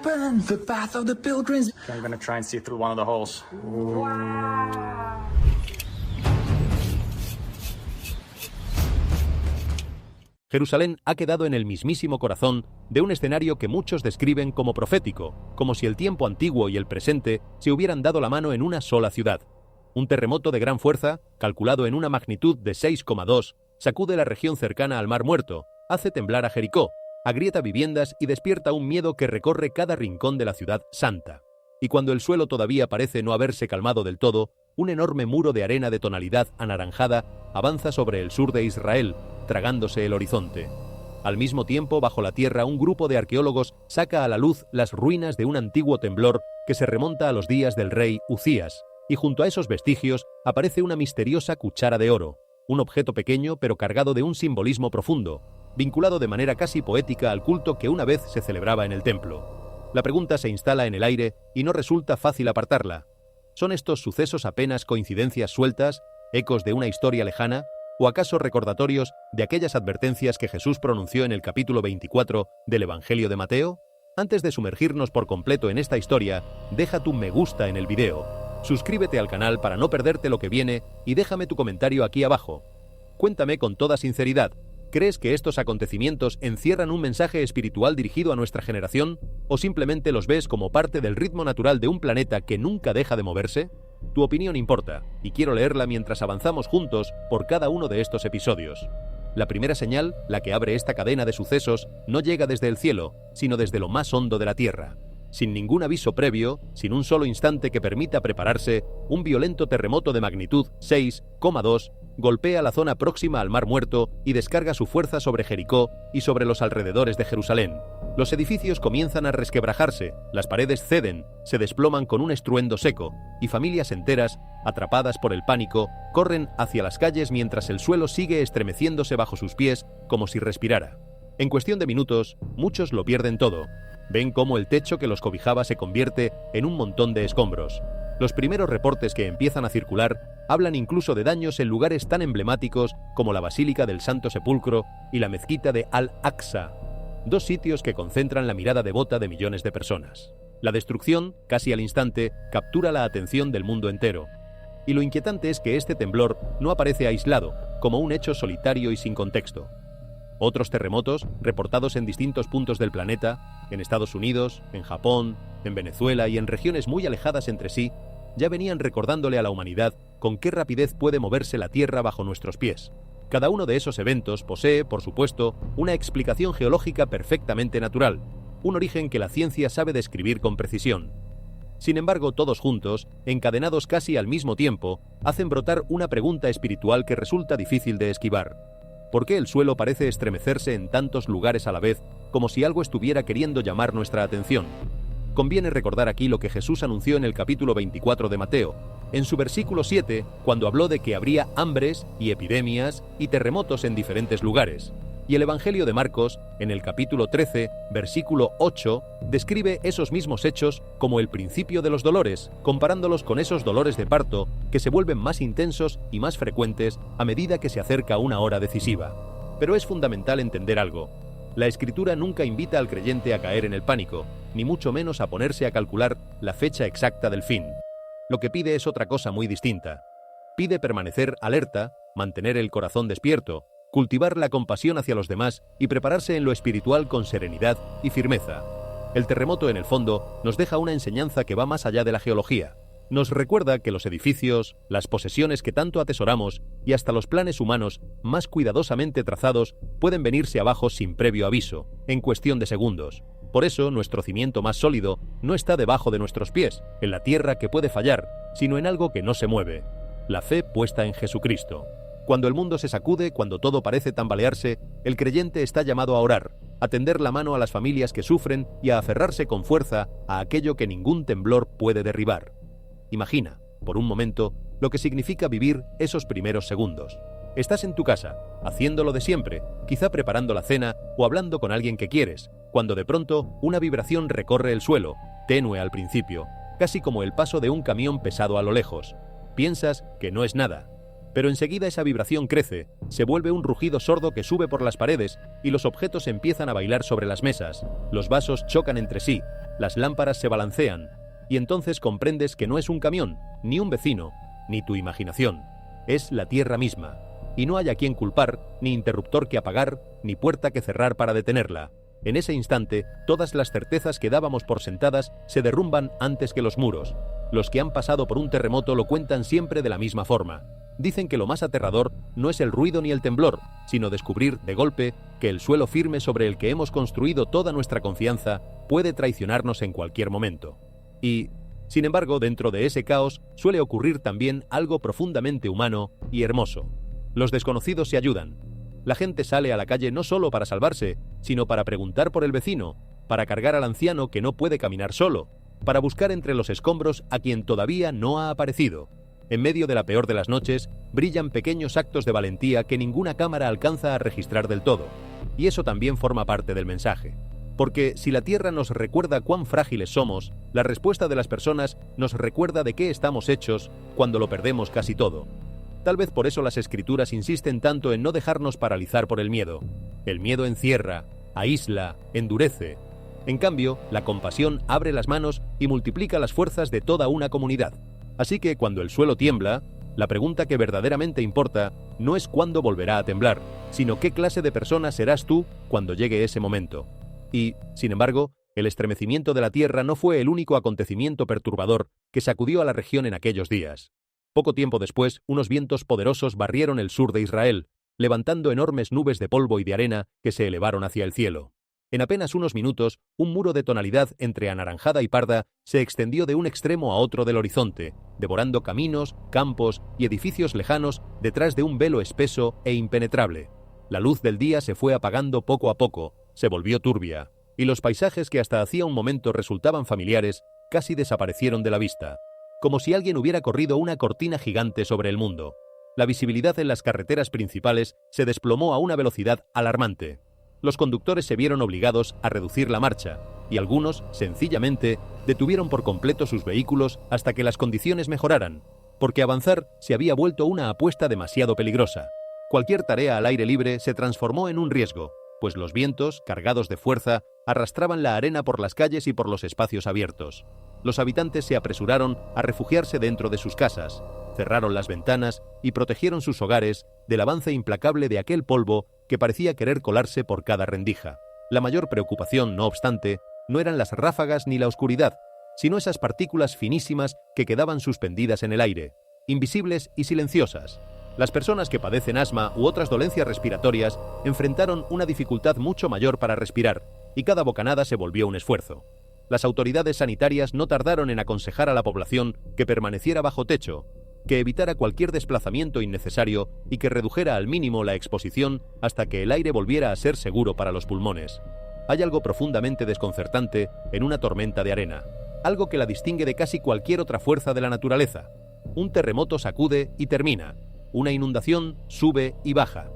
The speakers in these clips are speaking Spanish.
open the path of the pilgrims. I'm gonna try and see through one of the holes. Jerusalén ha quedado en el mismísimo corazón de un escenario que muchos describen como profético, como si el tiempo antiguo y el presente se hubieran dado la mano en una sola ciudad. Un terremoto de gran fuerza, calculado en una magnitud de 6,2, sacude la región cercana al Mar Muerto, hace temblar a Jericó, agrieta viviendas y despierta un miedo que recorre cada rincón de la ciudad santa. Y cuando el suelo todavía parece no haberse calmado del todo, un enorme muro de arena de tonalidad anaranjada avanza sobre el sur de Israel, tragándose el horizonte. Al mismo tiempo, bajo la tierra, un grupo de arqueólogos saca a la luz las ruinas de un antiguo temblor que se remonta a los días del rey Uzías, y junto a esos vestigios aparece una misteriosa cuchara de oro, un objeto pequeño pero cargado de un simbolismo profundo, vinculado de manera casi poética al culto que una vez se celebraba en el templo. La pregunta se instala en el aire y no resulta fácil apartarla. ¿Son estos sucesos apenas coincidencias sueltas, ecos de una historia lejana, o acaso recordatorios de aquellas advertencias que Jesús pronunció en el capítulo 24 del Evangelio de Mateo? Antes de sumergirnos por completo en esta historia, deja tu me gusta en el video, suscríbete al canal para no perderte lo que viene y déjame tu comentario aquí abajo. Cuéntame con toda sinceridad, ¿crees que estos acontecimientos encierran un mensaje espiritual dirigido a nuestra generación o simplemente los ves como parte del ritmo natural de un planeta que nunca deja de moverse? Tu opinión importa, y quiero leerla mientras avanzamos juntos por cada uno de estos episodios. La primera señal, la que abre esta cadena de sucesos, no llega desde el cielo, sino desde lo más hondo de la tierra. Sin ningún aviso previo, sin un solo instante que permita prepararse, un violento terremoto de magnitud 6,2 golpea la zona próxima al Mar Muerto y descarga su fuerza sobre Jericó y sobre los alrededores de Jerusalén. Los edificios comienzan a resquebrajarse, las paredes ceden, se desploman con un estruendo seco, y familias enteras, atrapadas por el pánico, corren hacia las calles mientras el suelo sigue estremeciéndose bajo sus pies como si respirara. En cuestión de minutos, muchos lo pierden todo. Ven cómo el techo que los cobijaba se convierte en un montón de escombros. Los primeros reportes que empiezan a circular hablan incluso de daños en lugares tan emblemáticos como la Basílica del Santo Sepulcro y la Mezquita de Al-Aqsa, dos sitios que concentran la mirada devota de millones de personas. La destrucción, casi al instante, captura la atención del mundo entero. Y lo inquietante es que este temblor no aparece aislado, como un hecho solitario y sin contexto. Otros terremotos, reportados en distintos puntos del planeta, en Estados Unidos, en Japón, en Venezuela y en regiones muy alejadas entre sí, ya venían recordándole a la humanidad con qué rapidez puede moverse la Tierra bajo nuestros pies. Cada uno de esos eventos posee, por supuesto, una explicación geológica perfectamente natural, un origen que la ciencia sabe describir con precisión. Sin embargo, todos juntos, encadenados casi al mismo tiempo, hacen brotar una pregunta espiritual que resulta difícil de esquivar. ¿Por qué el suelo parece estremecerse en tantos lugares a la vez, como si algo estuviera queriendo llamar nuestra atención? Conviene recordar aquí lo que Jesús anunció en el capítulo 24 de Mateo, en su versículo 7, cuando habló de que habría hambres y epidemias y terremotos en diferentes lugares. Y el Evangelio de Marcos, en el capítulo 13, versículo 8, describe esos mismos hechos como el principio de los dolores, comparándolos con esos dolores de parto que se vuelven más intensos y más frecuentes a medida que se acerca una hora decisiva. Pero es fundamental entender algo. La Escritura nunca invita al creyente a caer en el pánico, ni mucho menos a ponerse a calcular la fecha exacta del fin. Lo que pide es otra cosa muy distinta. Pide permanecer alerta, mantener el corazón despierto, cultivar la compasión hacia los demás y prepararse en lo espiritual con serenidad y firmeza. El terremoto, en el fondo, nos deja una enseñanza que va más allá de la geología. Nos recuerda que los edificios, las posesiones que tanto atesoramos y hasta los planes humanos más cuidadosamente trazados pueden venirse abajo sin previo aviso, en cuestión de segundos. Por eso, nuestro cimiento más sólido no está debajo de nuestros pies, en la tierra que puede fallar, sino en algo que no se mueve: la fe puesta en Jesucristo. Cuando el mundo se sacude, cuando todo parece tambalearse, el creyente está llamado a orar, a tender la mano a las familias que sufren y a aferrarse con fuerza a aquello que ningún temblor puede derribar. Imagina, por un momento, lo que significa vivir esos primeros segundos. Estás en tu casa, haciendo lo de siempre, quizá preparando la cena o hablando con alguien que quieres, cuando de pronto una vibración recorre el suelo, tenue al principio, casi como el paso de un camión pesado a lo lejos. Piensas que no es nada, pero enseguida esa vibración crece, se vuelve un rugido sordo que sube por las paredes y los objetos empiezan a bailar sobre las mesas, los vasos chocan entre sí, las lámparas se balancean, y entonces comprendes que no es un camión, ni un vecino, ni tu imaginación. Es la Tierra misma, y no hay a quien culpar, ni interruptor que apagar, ni puerta que cerrar para detenerla. En ese instante, todas las certezas que dábamos por sentadas se derrumban antes que los muros. Los que han pasado por un terremoto lo cuentan siempre de la misma forma. Dicen que lo más aterrador no es el ruido ni el temblor, sino descubrir, de golpe, que el suelo firme sobre el que hemos construido toda nuestra confianza puede traicionarnos en cualquier momento. Y, sin embargo, dentro de ese caos suele ocurrir también algo profundamente humano y hermoso. Los desconocidos se ayudan. La gente sale a la calle no solo para salvarse, sino para preguntar por el vecino, para cargar al anciano que no puede caminar solo, para buscar entre los escombros a quien todavía no ha aparecido. En medio de la peor de las noches, brillan pequeños actos de valentía que ninguna cámara alcanza a registrar del todo. Y eso también forma parte del mensaje. Porque si la Tierra nos recuerda cuán frágiles somos, la respuesta de las personas nos recuerda de qué estamos hechos cuando lo perdemos casi todo. Tal vez por eso las escrituras insisten tanto en no dejarnos paralizar por el miedo. El miedo encierra, aísla, endurece. En cambio, la compasión abre las manos y multiplica las fuerzas de toda una comunidad. Así que cuando el suelo tiembla, la pregunta que verdaderamente importa no es cuándo volverá a temblar, sino qué clase de persona serás tú cuando llegue ese momento. Y, sin embargo, el estremecimiento de la tierra no fue el único acontecimiento perturbador que sacudió a la región en aquellos días. Poco tiempo después, unos vientos poderosos barrieron el sur de Israel, levantando enormes nubes de polvo y de arena que se elevaron hacia el cielo. En apenas unos minutos, un muro de tonalidad entre anaranjada y parda se extendió de un extremo a otro del horizonte, devorando caminos, campos y edificios lejanos detrás de un velo espeso e impenetrable. La luz del día se fue apagando poco a poco, se volvió turbia, y los paisajes que hasta hacía un momento resultaban familiares casi desaparecieron de la vista, como si alguien hubiera corrido una cortina gigante sobre el mundo. La visibilidad en las carreteras principales se desplomó a una velocidad alarmante. Los conductores se vieron obligados a reducir la marcha, y algunos, sencillamente, detuvieron por completo sus vehículos hasta que las condiciones mejoraran, porque avanzar se había vuelto una apuesta demasiado peligrosa. Cualquier tarea al aire libre se transformó en un riesgo, pues los vientos, cargados de fuerza, arrastraban la arena por las calles y por los espacios abiertos. Los habitantes se apresuraron a refugiarse dentro de sus casas, cerraron las ventanas y protegieron sus hogares del avance implacable de aquel polvo que parecía querer colarse por cada rendija. La mayor preocupación, no obstante, no eran las ráfagas ni la oscuridad, sino esas partículas finísimas que quedaban suspendidas en el aire, invisibles y silenciosas. Las personas que padecen asma u otras dolencias respiratorias enfrentaron una dificultad mucho mayor para respirar, y cada bocanada se volvió un esfuerzo. Las autoridades sanitarias no tardaron en aconsejar a la población que permaneciera bajo techo, que evitara cualquier desplazamiento innecesario y que redujera al mínimo la exposición hasta que el aire volviera a ser seguro para los pulmones. Hay algo profundamente desconcertante en una tormenta de arena, algo que la distingue de casi cualquier otra fuerza de la naturaleza. Un terremoto sacude y termina, una inundación sube y baja,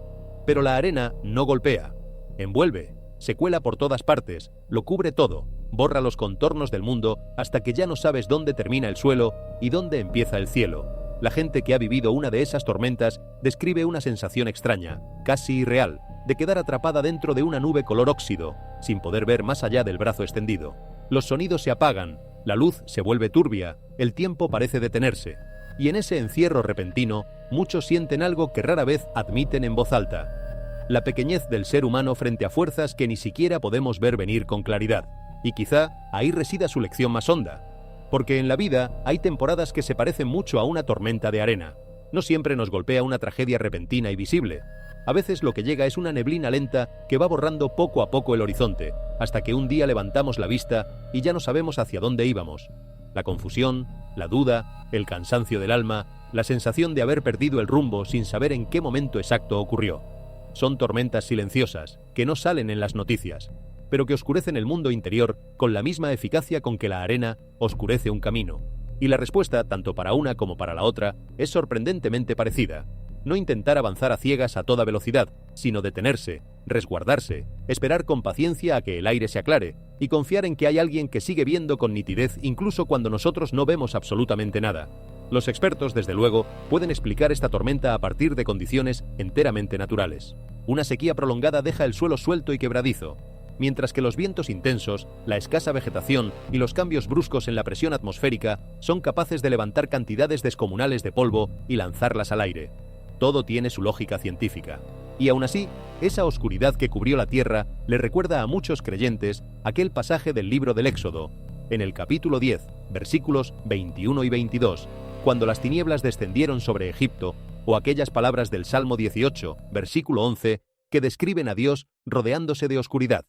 pero la arena no golpea, envuelve, se cuela por todas partes, lo cubre todo, borra los contornos del mundo hasta que ya no sabes dónde termina el suelo y dónde empieza el cielo. La gente que ha vivido una de esas tormentas describe una sensación extraña, casi irreal, de quedar atrapada dentro de una nube color óxido, sin poder ver más allá del brazo extendido. Los sonidos se apagan, la luz se vuelve turbia, el tiempo parece detenerse. Y en ese encierro repentino, muchos sienten algo que rara vez admiten en voz alta: la pequeñez del ser humano frente a fuerzas que ni siquiera podemos ver venir con claridad. Y quizá ahí resida su lección más honda. Porque en la vida hay temporadas que se parecen mucho a una tormenta de arena. No siempre nos golpea una tragedia repentina y visible. A veces lo que llega es una neblina lenta que va borrando poco a poco el horizonte, hasta que un día levantamos la vista y ya no sabemos hacia dónde íbamos. La confusión, la duda, el cansancio del alma, la sensación de haber perdido el rumbo sin saber en qué momento exacto ocurrió. Son tormentas silenciosas, que no salen en las noticias, pero que oscurecen el mundo interior con la misma eficacia con que la arena oscurece un camino. Y la respuesta, tanto para una como para la otra, es sorprendentemente parecida. No intentar avanzar a ciegas a toda velocidad, sino detenerse, resguardarse, esperar con paciencia a que el aire se aclare, y confiar en que hay alguien que sigue viendo con nitidez incluso cuando nosotros no vemos absolutamente nada. Los expertos, desde luego, pueden explicar esta tormenta a partir de condiciones enteramente naturales. Una sequía prolongada deja el suelo suelto y quebradizo. mientras que los vientos intensos, la escasa vegetación y los cambios bruscos en la presión atmosférica son capaces de levantar cantidades descomunales de polvo y lanzarlas al aire. Todo tiene su lógica científica. Y aún así, esa oscuridad que cubrió la tierra le recuerda a muchos creyentes aquel pasaje del libro del Éxodo, en el capítulo 10, versículos 21 y 22, cuando las tinieblas descendieron sobre Egipto, o aquellas palabras del Salmo 18, versículo 11, que describen a Dios rodeándose de oscuridad.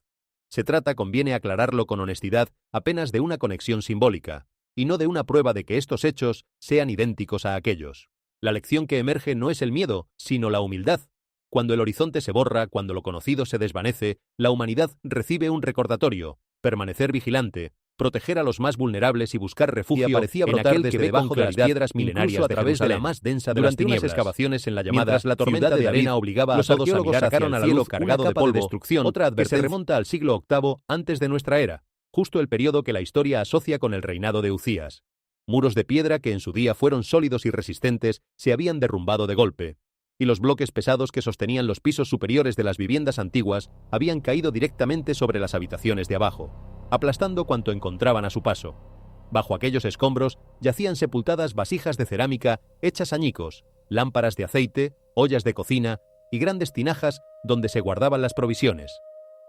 Se trata, conviene aclararlo con honestidad, apenas de una conexión simbólica, y no de una prueba de que estos hechos sean idénticos a aquellos. La lección que emerge no es el miedo, sino la humildad. Cuando el horizonte se borra, cuando lo conocido se desvanece, la humanidad recibe un recordatorio: permanecer vigilante, proteger a los más vulnerables y buscar refugio. Y aparecía brotar desde debajo de las piedras milenarias a través de la más densa de las tinieblas. Durante unas excavaciones en la llamada la tormenta de arena obligaba a todos a mirar hacia el cielo cargado de polvo, destrucción, otra advertencia que se remonta al siglo VIII antes de nuestra era, justo el periodo que la historia asocia con el reinado de Uzías. Muros de piedra que en su día fueron sólidos y resistentes se habían derrumbado de golpe, y los bloques pesados que sostenían los pisos superiores de las viviendas antiguas habían caído directamente sobre las habitaciones de abajo, aplastando cuanto encontraban a su paso. Bajo aquellos escombros yacían sepultadas vasijas de cerámica hechas añicos, lámparas de aceite, ollas de cocina y grandes tinajas donde se guardaban las provisiones.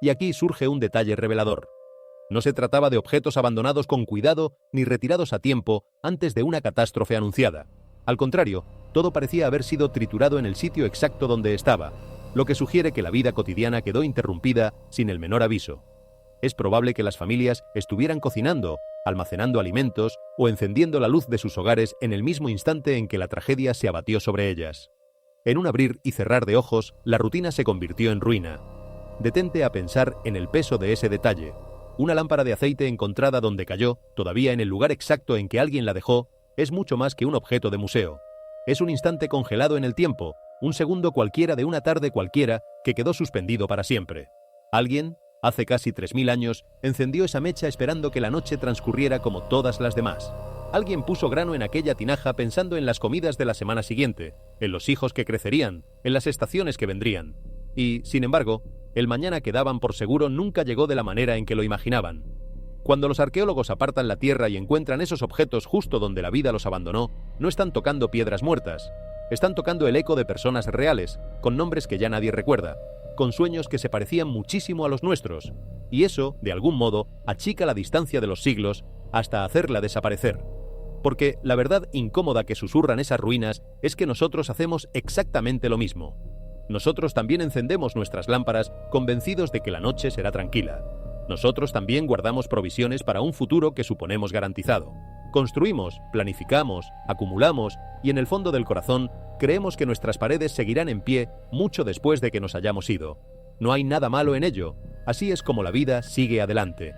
Y aquí surge un detalle revelador. No se trataba de objetos abandonados con cuidado ni retirados a tiempo antes de una catástrofe anunciada. Al contrario, todo parecía haber sido triturado en el sitio exacto donde estaba, lo que sugiere que la vida cotidiana quedó interrumpida sin el menor aviso. Es probable que las familias estuvieran cocinando, almacenando alimentos o encendiendo la luz de sus hogares en el mismo instante en que la tragedia se abatió sobre ellas. En un abrir y cerrar de ojos, la rutina se convirtió en ruina. Detente a pensar en el peso de ese detalle. Una lámpara de aceite encontrada donde cayó, todavía en el lugar exacto en que alguien la dejó, es mucho más que un objeto de museo. Es un instante congelado en el tiempo, un segundo cualquiera de una tarde cualquiera que quedó suspendido para siempre. Alguien, hace casi 3000 años, encendió esa mecha esperando que la noche transcurriera como todas las demás. Alguien puso grano en aquella tinaja pensando en las comidas de la semana siguiente, en los hijos que crecerían, en las estaciones que vendrían. Y, sin embargo, el mañana que daban por seguro nunca llegó de la manera en que lo imaginaban. Cuando los arqueólogos apartan la tierra y encuentran esos objetos justo donde la vida los abandonó, no están tocando piedras muertas. Están tocando el eco de personas reales, con nombres que ya nadie recuerda, con sueños que se parecían muchísimo a los nuestros, y eso, de algún modo, achica la distancia de los siglos hasta hacerla desaparecer. Porque la verdad incómoda que susurran esas ruinas es que nosotros hacemos exactamente lo mismo. Nosotros también encendemos nuestras lámparas convencidos de que la noche será tranquila. Nosotros también guardamos provisiones para un futuro que suponemos garantizado. Construimos, planificamos, acumulamos y en el fondo del corazón creemos que nuestras paredes seguirán en pie mucho después de que nos hayamos ido. No hay nada malo en ello. Así es como la vida sigue adelante.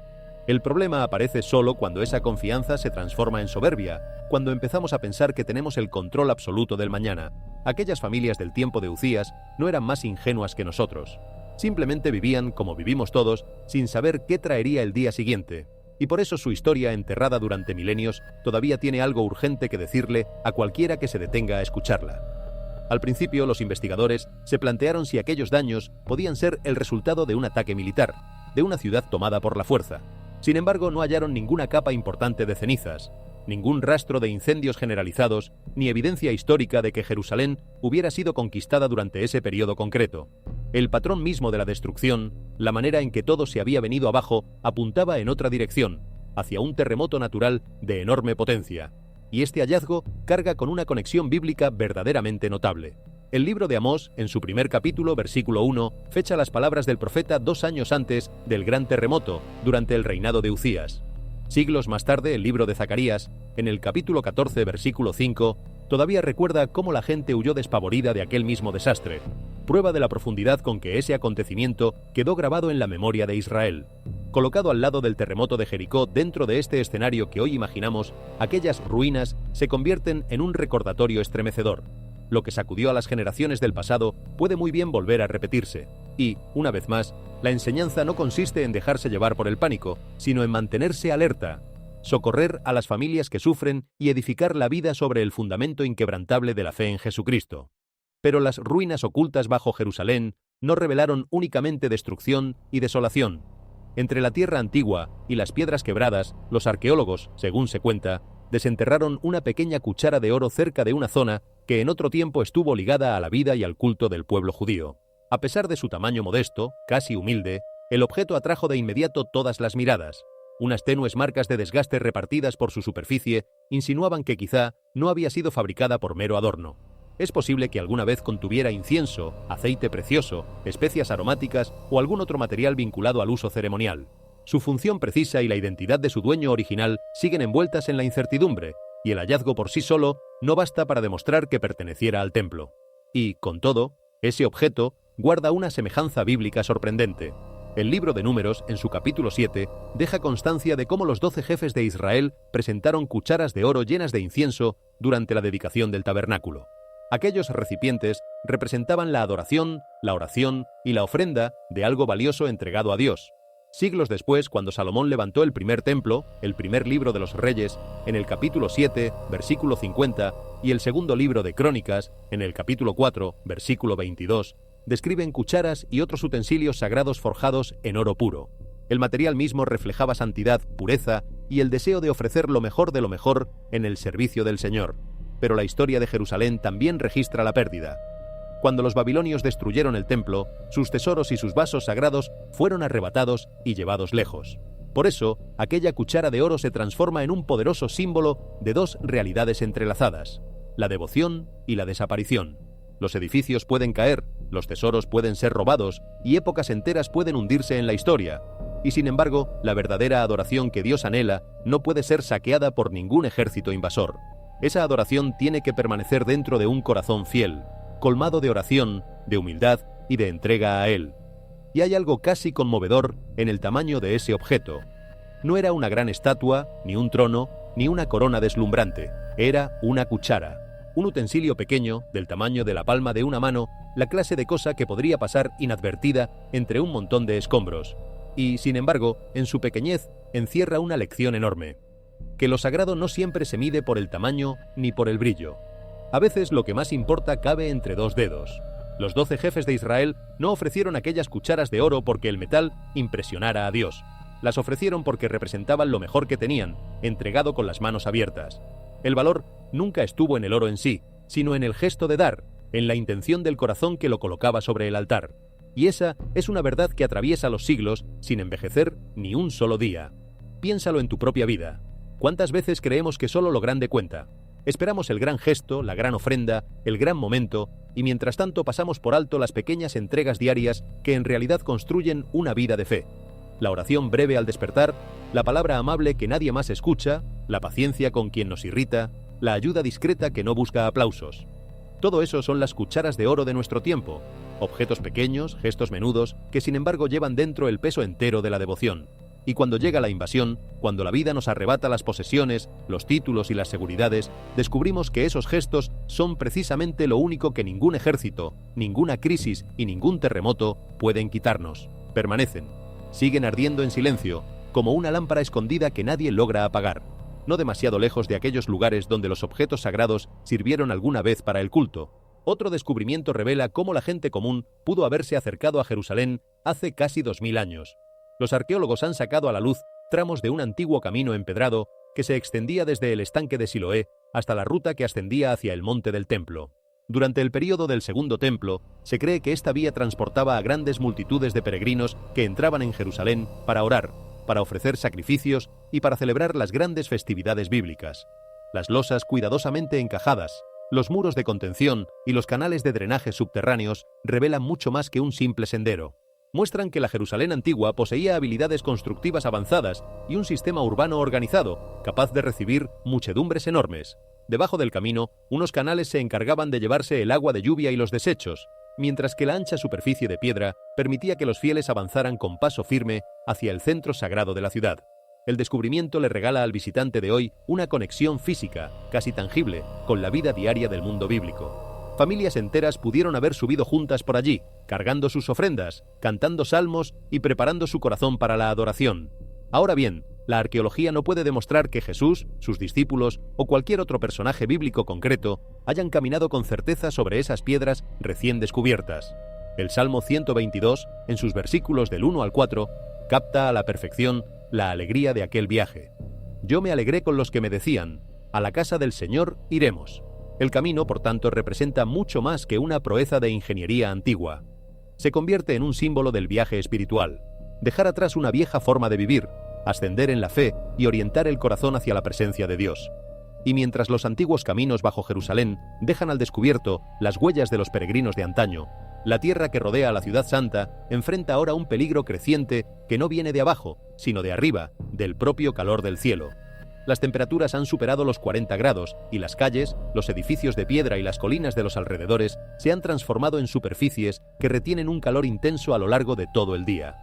El problema aparece solo cuando esa confianza se transforma en soberbia, cuando empezamos a pensar que tenemos el control absoluto del mañana. Aquellas familias del tiempo de Uzías no eran más ingenuas que nosotros. Simplemente vivían, como vivimos todos, sin saber qué traería el día siguiente. Y por eso su historia, enterrada durante milenios, todavía tiene algo urgente que decirle a cualquiera que se detenga a escucharla. Al principio, los investigadores se plantearon si aquellos daños podían ser el resultado de un ataque militar, de una ciudad tomada por la fuerza. Sin embargo, no hallaron ninguna capa importante de cenizas, ningún rastro de incendios generalizados, ni evidencia histórica de que Jerusalén hubiera sido conquistada durante ese periodo concreto. El patrón mismo de la destrucción, la manera en que todo se había venido abajo, apuntaba en otra dirección, hacia un terremoto natural de enorme potencia. Y este hallazgo carga con una conexión bíblica verdaderamente notable. El libro de Amós, en su primer capítulo, versículo 1, fecha las palabras del profeta 2 años antes del gran terremoto, durante el reinado de Uzías. Siglos más tarde, el libro de Zacarías, en el capítulo 14, versículo 5, todavía recuerda cómo la gente huyó despavorida de aquel mismo desastre, prueba de la profundidad con que ese acontecimiento quedó grabado en la memoria de Israel. Colocado al lado del terremoto de Jericó, dentro de este escenario que hoy imaginamos, aquellas ruinas se convierten en un recordatorio estremecedor. Lo que sacudió a las generaciones del pasado puede muy bien volver a repetirse. Y, una vez más, la enseñanza no consiste en dejarse llevar por el pánico, sino en mantenerse alerta, socorrer a las familias que sufren y edificar la vida sobre el fundamento inquebrantable de la fe en Jesucristo. Pero las ruinas ocultas bajo Jerusalén no revelaron únicamente destrucción y desolación, Entre la tierra antigua y las piedras quebradas, los arqueólogos, según se cuenta, desenterraron una pequeña cuchara de oro cerca de una zona que en otro tiempo estuvo ligada a la vida y al culto del pueblo judío. A pesar de su tamaño modesto, casi humilde, el objeto atrajo de inmediato todas las miradas. Unas tenues marcas de desgaste repartidas por su superficie insinuaban que quizá no había sido fabricada por mero adorno. Es posible que alguna vez contuviera incienso, aceite precioso, especias aromáticas o algún otro material vinculado al uso ceremonial. Su función precisa y la identidad de su dueño original siguen envueltas en la incertidumbre, y el hallazgo por sí solo no basta para demostrar que perteneciera al templo. Y, con todo, ese objeto guarda una semejanza bíblica sorprendente. El libro de Números, en su capítulo 7, deja constancia de cómo los 12 jefes de Israel presentaron cucharas de oro llenas de incienso durante la dedicación del tabernáculo. Aquellos recipientes representaban la adoración, la oración y la ofrenda de algo valioso entregado a Dios. Siglos después, cuando Salomón levantó el primer templo, el primer libro de los Reyes, en el capítulo 7, versículo 50, y el segundo libro de Crónicas, en el capítulo 4, versículo 22, describen cucharas y otros utensilios sagrados forjados en oro puro. El material mismo reflejaba santidad, pureza y el deseo de ofrecer lo mejor de lo mejor en el servicio del Señor. Pero la historia de Jerusalén también registra la pérdida. Cuando los babilonios destruyeron el templo, sus tesoros y sus vasos sagrados fueron arrebatados y llevados lejos. Por eso, aquella cuchara de oro se transforma en un poderoso símbolo de dos realidades entrelazadas: la devoción y la desaparición. Los edificios pueden caer, los tesoros pueden ser robados y épocas enteras pueden hundirse en la historia. Y sin embargo, la verdadera adoración que Dios anhela no puede ser saqueada por ningún ejército invasor. Esa adoración tiene que permanecer dentro de un corazón fiel, colmado de oración, de humildad y de entrega a Él. Y hay algo casi conmovedor en el tamaño de ese objeto. No era una gran estatua, ni un trono, ni una corona deslumbrante. Era una cuchara, un utensilio pequeño, del tamaño de la palma de una mano, la clase de cosa que podría pasar inadvertida entre un montón de escombros. Y, sin embargo, en su pequeñez encierra una lección enorme: que lo sagrado no siempre se mide por el tamaño ni por el brillo. A veces lo que más importa cabe entre dos dedos. Los 12 jefes de Israel no ofrecieron aquellas cucharas de oro porque el metal impresionara a Dios. Las ofrecieron porque representaban lo mejor que tenían, entregado con las manos abiertas. El valor nunca estuvo en el oro en sí, sino en el gesto de dar, en la intención del corazón que lo colocaba sobre el altar. Y esa es una verdad que atraviesa los siglos sin envejecer ni un solo día. Piénsalo en tu propia vida. ¿Cuántas veces creemos que solo lo grande cuenta? Esperamos el gran gesto, la gran ofrenda, el gran momento, y mientras tanto pasamos por alto las pequeñas entregas diarias que en realidad construyen una vida de fe. La oración breve al despertar, la palabra amable que nadie más escucha, la paciencia con quien nos irrita, la ayuda discreta que no busca aplausos. Todo eso son las cucharas de oro de nuestro tiempo, objetos pequeños, gestos menudos, que sin embargo llevan dentro el peso entero de la devoción. Y cuando llega la invasión, cuando la vida nos arrebata las posesiones, los títulos y las seguridades, descubrimos que esos gestos son precisamente lo único que ningún ejército, ninguna crisis y ningún terremoto pueden quitarnos. Permanecen, siguen ardiendo en silencio, como una lámpara escondida que nadie logra apagar, no demasiado lejos de aquellos lugares donde los objetos sagrados sirvieron alguna vez para el culto. Otro descubrimiento revela cómo la gente común pudo haberse acercado a Jerusalén hace casi 2000 años. Los arqueólogos han sacado a la luz tramos de un antiguo camino empedrado que se extendía desde el estanque de Siloé hasta la ruta que ascendía hacia el monte del templo. Durante el período del Segundo Templo, se cree que esta vía transportaba a grandes multitudes de peregrinos que entraban en Jerusalén para orar, para ofrecer sacrificios y para celebrar las grandes festividades bíblicas. Las losas cuidadosamente encajadas, los muros de contención y los canales de drenaje subterráneos revelan mucho más que un simple sendero. Muestran que la Jerusalén antigua poseía habilidades constructivas avanzadas y un sistema urbano organizado, capaz de recibir muchedumbres enormes. Debajo del camino, unos canales se encargaban de llevarse el agua de lluvia y los desechos, mientras que la ancha superficie de piedra permitía que los fieles avanzaran con paso firme hacia el centro sagrado de la ciudad. El descubrimiento le regala al visitante de hoy una conexión física, casi tangible, con la vida diaria del mundo bíblico. Familias enteras pudieron haber subido juntas por allí, cargando sus ofrendas, cantando salmos y preparando su corazón para la adoración. Ahora bien, la arqueología no puede demostrar que Jesús, sus discípulos o cualquier otro personaje bíblico concreto hayan caminado con certeza sobre esas piedras recién descubiertas. El Salmo 122, en sus versículos del 1 al 4, capta a la perfección la alegría de aquel viaje. Yo me alegré con los que me decían: a la casa del Señor iremos. El camino, por tanto, representa mucho más que una proeza de ingeniería antigua. Se convierte en un símbolo del viaje espiritual, dejar atrás una vieja forma de vivir, ascender en la fe y orientar el corazón hacia la presencia de Dios. Y mientras los antiguos caminos bajo Jerusalén dejan al descubierto las huellas de los peregrinos de antaño, la tierra que rodea a la ciudad santa enfrenta ahora un peligro creciente que no viene de abajo, sino de arriba, del propio calor del cielo. Las temperaturas han superado los 40 grados y las calles, los edificios de piedra y las colinas de los alrededores se han transformado en superficies que retienen un calor intenso a lo largo de todo el día.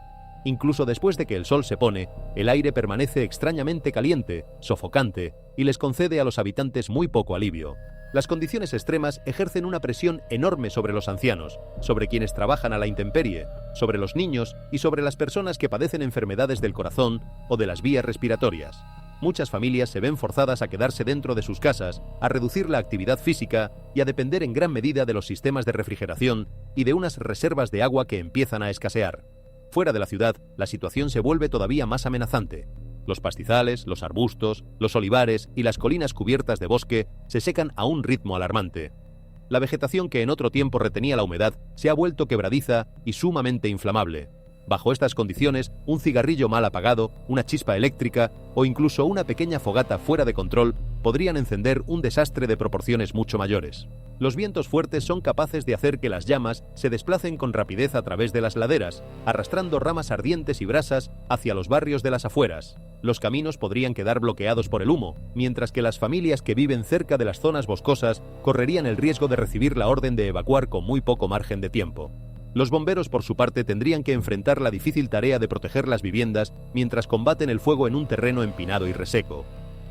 Incluso después de que el sol se pone, el aire permanece extrañamente caliente, sofocante, y les concede a los habitantes muy poco alivio. Las condiciones extremas ejercen una presión enorme sobre los ancianos, sobre quienes trabajan a la intemperie, sobre los niños y sobre las personas que padecen enfermedades del corazón o de las vías respiratorias. Muchas familias se ven forzadas a quedarse dentro de sus casas, a reducir la actividad física y a depender en gran medida de los sistemas de refrigeración y de unas reservas de agua que empiezan a escasear. Fuera de la ciudad, la situación se vuelve todavía más amenazante. Los pastizales, los arbustos, los olivares y las colinas cubiertas de bosque se secan a un ritmo alarmante. La vegetación que en otro tiempo retenía la humedad se ha vuelto quebradiza y sumamente inflamable. Bajo estas condiciones, un cigarrillo mal apagado, una chispa eléctrica o incluso una pequeña fogata fuera de control podrían encender un desastre de proporciones mucho mayores. Los vientos fuertes son capaces de hacer que las llamas se desplacen con rapidez a través de las laderas, arrastrando ramas ardientes y brasas hacia los barrios de las afueras. Los caminos podrían quedar bloqueados por el humo, mientras que las familias que viven cerca de las zonas boscosas correrían el riesgo de recibir la orden de evacuar con muy poco margen de tiempo. Los bomberos, por su parte, tendrían que enfrentar la difícil tarea de proteger las viviendas mientras combaten el fuego en un terreno empinado y reseco.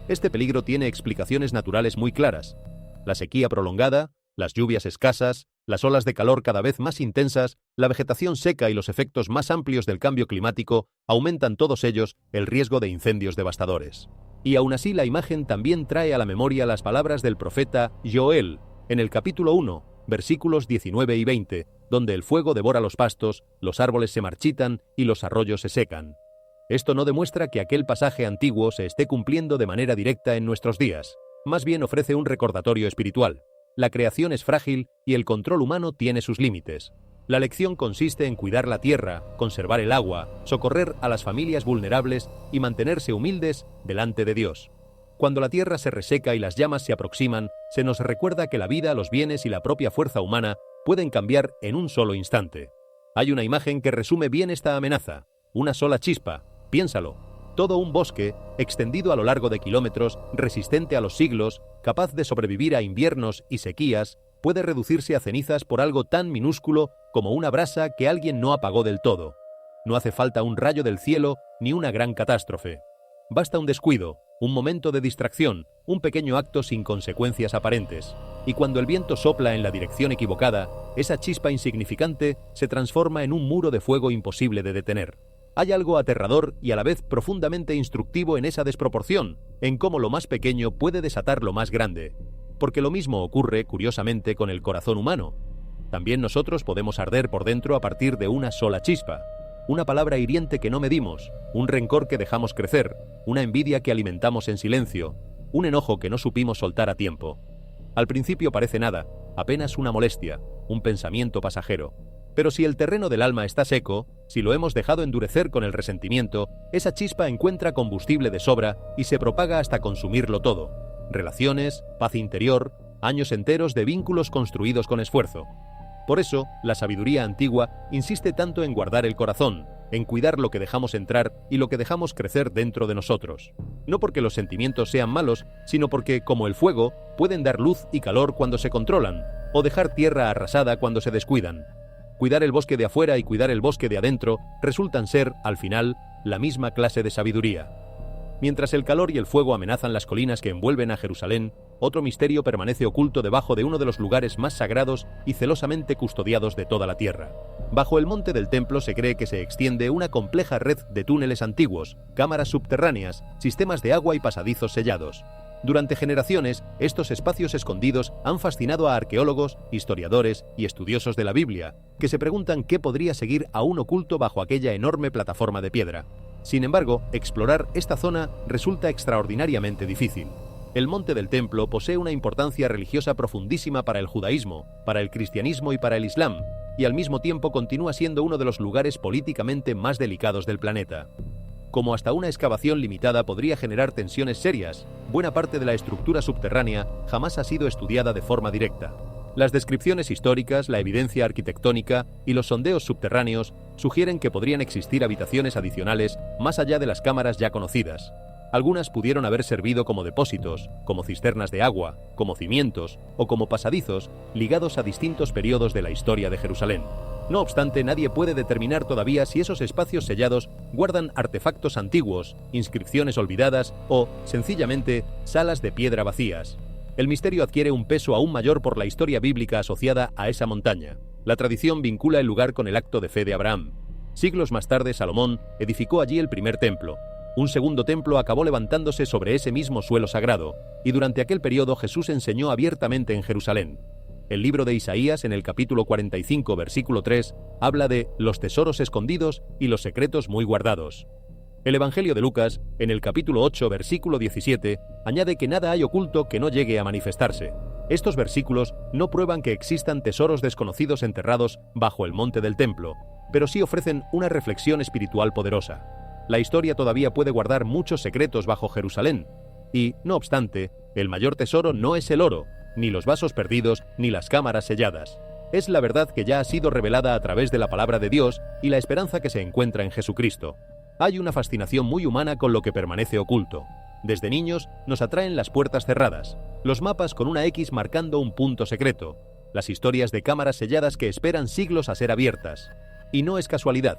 Este peligro tiene explicaciones naturales muy claras. La sequía prolongada, las lluvias escasas, las olas de calor cada vez más intensas, la vegetación seca y los efectos más amplios del cambio climático aumentan todos ellos el riesgo de incendios devastadores. Y aún así la imagen también trae a la memoria las palabras del profeta Joel en el capítulo 1, versículos 19 y 20, donde el fuego devora los pastos, los árboles se marchitan y los arroyos se secan. Esto no demuestra que aquel pasaje antiguo se esté cumpliendo de manera directa en nuestros días. Más bien ofrece un recordatorio espiritual. La creación es frágil y el control humano tiene sus límites. La lección consiste en cuidar la tierra, conservar el agua, socorrer a las familias vulnerables y mantenerse humildes delante de Dios. Cuando la tierra se reseca y las llamas se aproximan, se nos recuerda que la vida, los bienes y la propia fuerza humana pueden cambiar en un solo instante. Hay una imagen que resume bien esta amenaza. Una sola chispa, piénsalo. Todo un bosque, extendido a lo largo de kilómetros, resistente a los siglos, capaz de sobrevivir a inviernos y sequías, puede reducirse a cenizas por algo tan minúsculo como una brasa que alguien no apagó del todo. No hace falta un rayo del cielo ni una gran catástrofe. Basta un descuido, un momento de distracción, un pequeño acto sin consecuencias aparentes. Y cuando el viento sopla en la dirección equivocada, esa chispa insignificante se transforma en un muro de fuego imposible de detener. Hay algo aterrador y a la vez profundamente instructivo en esa desproporción, en cómo lo más pequeño puede desatar lo más grande. Porque lo mismo ocurre, curiosamente, con el corazón humano. También nosotros podemos arder por dentro a partir de una sola chispa. Una palabra hiriente que no medimos, un rencor que dejamos crecer, una envidia que alimentamos en silencio, un enojo que no supimos soltar a tiempo. Al principio parece nada, apenas una molestia, un pensamiento pasajero. Pero si el terreno del alma está seco, si lo hemos dejado endurecer con el resentimiento, esa chispa encuentra combustible de sobra y se propaga hasta consumirlo todo. Relaciones, paz interior, años enteros de vínculos construidos con esfuerzo. Por eso, la sabiduría antigua insiste tanto en guardar el corazón, en cuidar lo que dejamos entrar y lo que dejamos crecer dentro de nosotros. No porque los sentimientos sean malos, sino porque, como el fuego, pueden dar luz y calor cuando se controlan, o dejar tierra arrasada cuando se descuidan. Cuidar el bosque de afuera y cuidar el bosque de adentro resultan ser, al final, la misma clase de sabiduría. Mientras el calor y el fuego amenazan las colinas que envuelven a Jerusalén, otro misterio permanece oculto debajo de uno de los lugares más sagrados y celosamente custodiados de toda la tierra. Bajo el monte del templo se cree que se extiende una compleja red de túneles antiguos, cámaras subterráneas, sistemas de agua y pasadizos sellados. Durante generaciones, estos espacios escondidos han fascinado a arqueólogos, historiadores y estudiosos de la Biblia, que se preguntan qué podría seguir aún oculto bajo aquella enorme plataforma de piedra. Sin embargo, explorar esta zona resulta extraordinariamente difícil. El Monte del Templo posee una importancia religiosa profundísima para el judaísmo, para el cristianismo y para el islam, y al mismo tiempo continúa siendo uno de los lugares políticamente más delicados del planeta. Como hasta una excavación limitada podría generar tensiones serias, buena parte de la estructura subterránea jamás ha sido estudiada de forma directa. Las descripciones históricas, la evidencia arquitectónica y los sondeos subterráneos sugieren que podrían existir habitaciones adicionales más allá de las cámaras ya conocidas. Algunas pudieron haber servido como depósitos, como cisternas de agua, como cimientos o como pasadizos ligados a distintos periodos de la historia de Jerusalén. No obstante, nadie puede determinar todavía si esos espacios sellados guardan artefactos antiguos, inscripciones olvidadas o, sencillamente, salas de piedra vacías. El misterio adquiere un peso aún mayor por la historia bíblica asociada a esa montaña. La tradición vincula el lugar con el acto de fe de Abraham. Siglos más tarde, Salomón edificó allí el primer templo. Un segundo templo acabó levantándose sobre ese mismo suelo sagrado, y durante aquel periodo Jesús enseñó abiertamente en Jerusalén. El libro de Isaías, en el capítulo 45, versículo 3, habla de los tesoros escondidos y los secretos muy guardados. El Evangelio de Lucas, en el capítulo 8, versículo 17, añade que nada hay oculto que no llegue a manifestarse. Estos versículos no prueban que existan tesoros desconocidos enterrados bajo el monte del templo, pero sí ofrecen una reflexión espiritual poderosa. La historia todavía puede guardar muchos secretos bajo Jerusalén, y, no obstante, el mayor tesoro no es el oro, ni los vasos perdidos, ni las cámaras selladas. Es la verdad que ya ha sido revelada a través de la palabra de Dios y la esperanza que se encuentra en Jesucristo. Hay una fascinación muy humana con lo que permanece oculto. Desde niños nos atraen las puertas cerradas, los mapas con una X marcando un punto secreto, las historias de cámaras selladas que esperan siglos a ser abiertas. Y no es casualidad.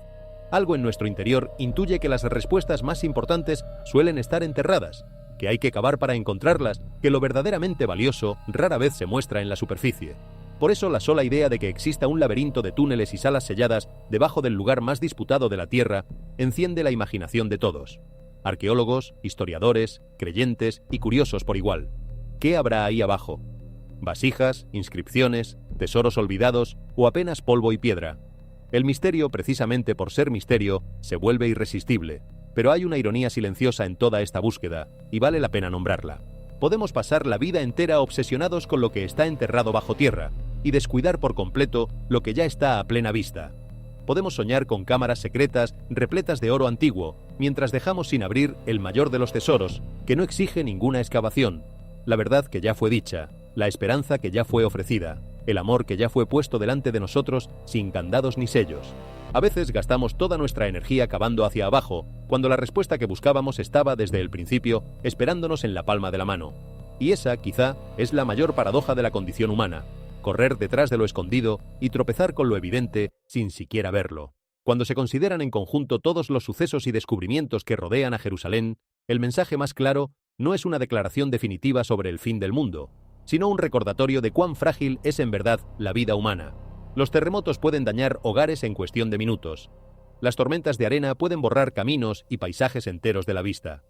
Algo en nuestro interior intuye que las respuestas más importantes suelen estar enterradas, que hay que cavar para encontrarlas, que lo verdaderamente valioso rara vez se muestra en la superficie. Por eso la sola idea de que exista un laberinto de túneles y salas selladas debajo del lugar más disputado de la Tierra enciende la imaginación de todos. Arqueólogos, historiadores, creyentes y curiosos por igual. ¿Qué habrá ahí abajo? ¿Vasijas, inscripciones, tesoros olvidados o apenas polvo y piedra? El misterio, precisamente por ser misterio, se vuelve irresistible. Pero hay una ironía silenciosa en toda esta búsqueda, y vale la pena nombrarla. Podemos pasar la vida entera obsesionados con lo que está enterrado bajo tierra, y descuidar por completo lo que ya está a plena vista. Podemos soñar con cámaras secretas repletas de oro antiguo, mientras dejamos sin abrir el mayor de los tesoros, que no exige ninguna excavación, la verdad que ya fue dicha, la esperanza que ya fue ofrecida, el amor que ya fue puesto delante de nosotros sin candados ni sellos. A veces gastamos toda nuestra energía cavando hacia abajo, cuando la respuesta que buscábamos estaba desde el principio esperándonos en la palma de la mano. Y esa, quizá, es la mayor paradoja de la condición humana: correr detrás de lo escondido y tropezar con lo evidente sin siquiera verlo. Cuando se consideran en conjunto todos los sucesos y descubrimientos que rodean a Jerusalén, el mensaje más claro no es una declaración definitiva sobre el fin del mundo, sino un recordatorio de cuán frágil es en verdad la vida humana. Los terremotos pueden dañar hogares en cuestión de minutos. Las tormentas de arena pueden borrar caminos y paisajes enteros de la vista.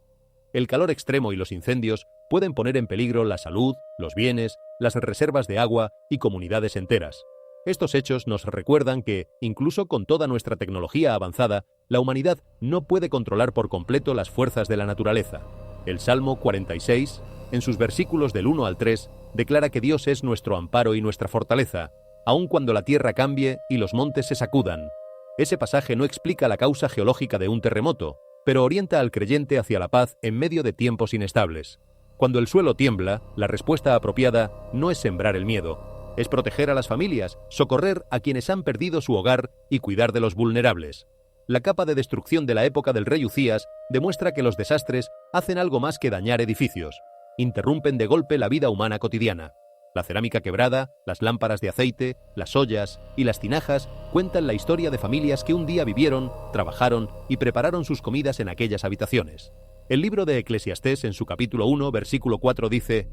El calor extremo y los incendios pueden poner en peligro la salud, los bienes, las reservas de agua y comunidades enteras. Estos hechos nos recuerdan que, incluso con toda nuestra tecnología avanzada, la humanidad no puede controlar por completo las fuerzas de la naturaleza. El Salmo 46, en sus versículos del 1 al 3, declara que Dios es nuestro amparo y nuestra fortaleza, aun cuando la tierra cambie y los montes se sacudan. Ese pasaje no explica la causa geológica de un terremoto, pero orienta al creyente hacia la paz en medio de tiempos inestables. Cuando el suelo tiembla, la respuesta apropiada no es sembrar el miedo, es proteger a las familias, socorrer a quienes han perdido su hogar y cuidar de los vulnerables. La capa de destrucción de la época del rey Uzías demuestra que los desastres hacen algo más que dañar edificios, interrumpen de golpe la vida humana cotidiana. La cerámica quebrada, las lámparas de aceite, las ollas y las tinajas cuentan la historia de familias que un día vivieron, trabajaron y prepararon sus comidas en aquellas habitaciones. El libro de Eclesiastés, en su capítulo 1, versículo 4, dice: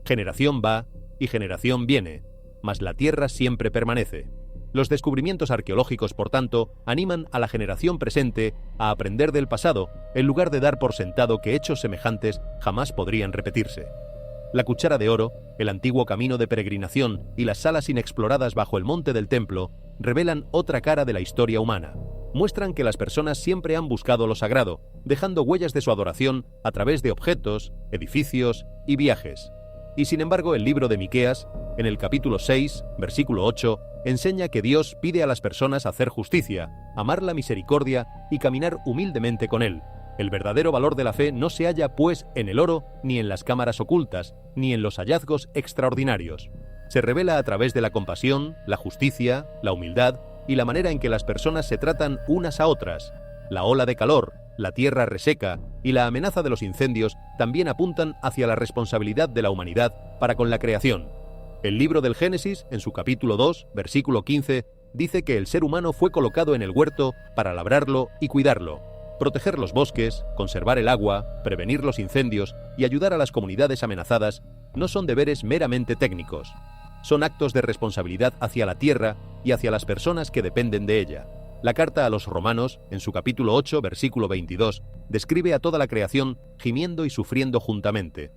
«Generación va y generación viene, mas la tierra siempre permanece». Los descubrimientos arqueológicos, por tanto, animan a la generación presente a aprender del pasado, en lugar de dar por sentado que hechos semejantes jamás podrían repetirse. La cuchara de oro, el antiguo camino de peregrinación y las salas inexploradas bajo el monte del templo revelan otra cara de la historia humana. Muestran que las personas siempre han buscado lo sagrado, dejando huellas de su adoración a través de objetos, edificios y viajes. Y sin embargo, el libro de Miqueas, en el capítulo 6, versículo 8, enseña que Dios pide a las personas hacer justicia, amar la misericordia y caminar humildemente con Él. El verdadero valor de la fe no se halla, pues, en el oro, ni en las cámaras ocultas, ni en los hallazgos extraordinarios. Se revela a través de la compasión, la justicia, la humildad y la manera en que las personas se tratan unas a otras. La ola de calor, la tierra reseca y la amenaza de los incendios también apuntan hacia la responsabilidad de la humanidad para con la creación. El libro del Génesis, en su capítulo 2, versículo 15, dice que el ser humano fue colocado en el huerto para labrarlo y cuidarlo. Proteger los bosques, conservar el agua, prevenir los incendios y ayudar a las comunidades amenazadas no son deberes meramente técnicos. Son actos de responsabilidad hacia la tierra y hacia las personas que dependen de ella. La carta a los romanos, en su capítulo 8, versículo 22, describe a toda la creación gimiendo y sufriendo juntamente.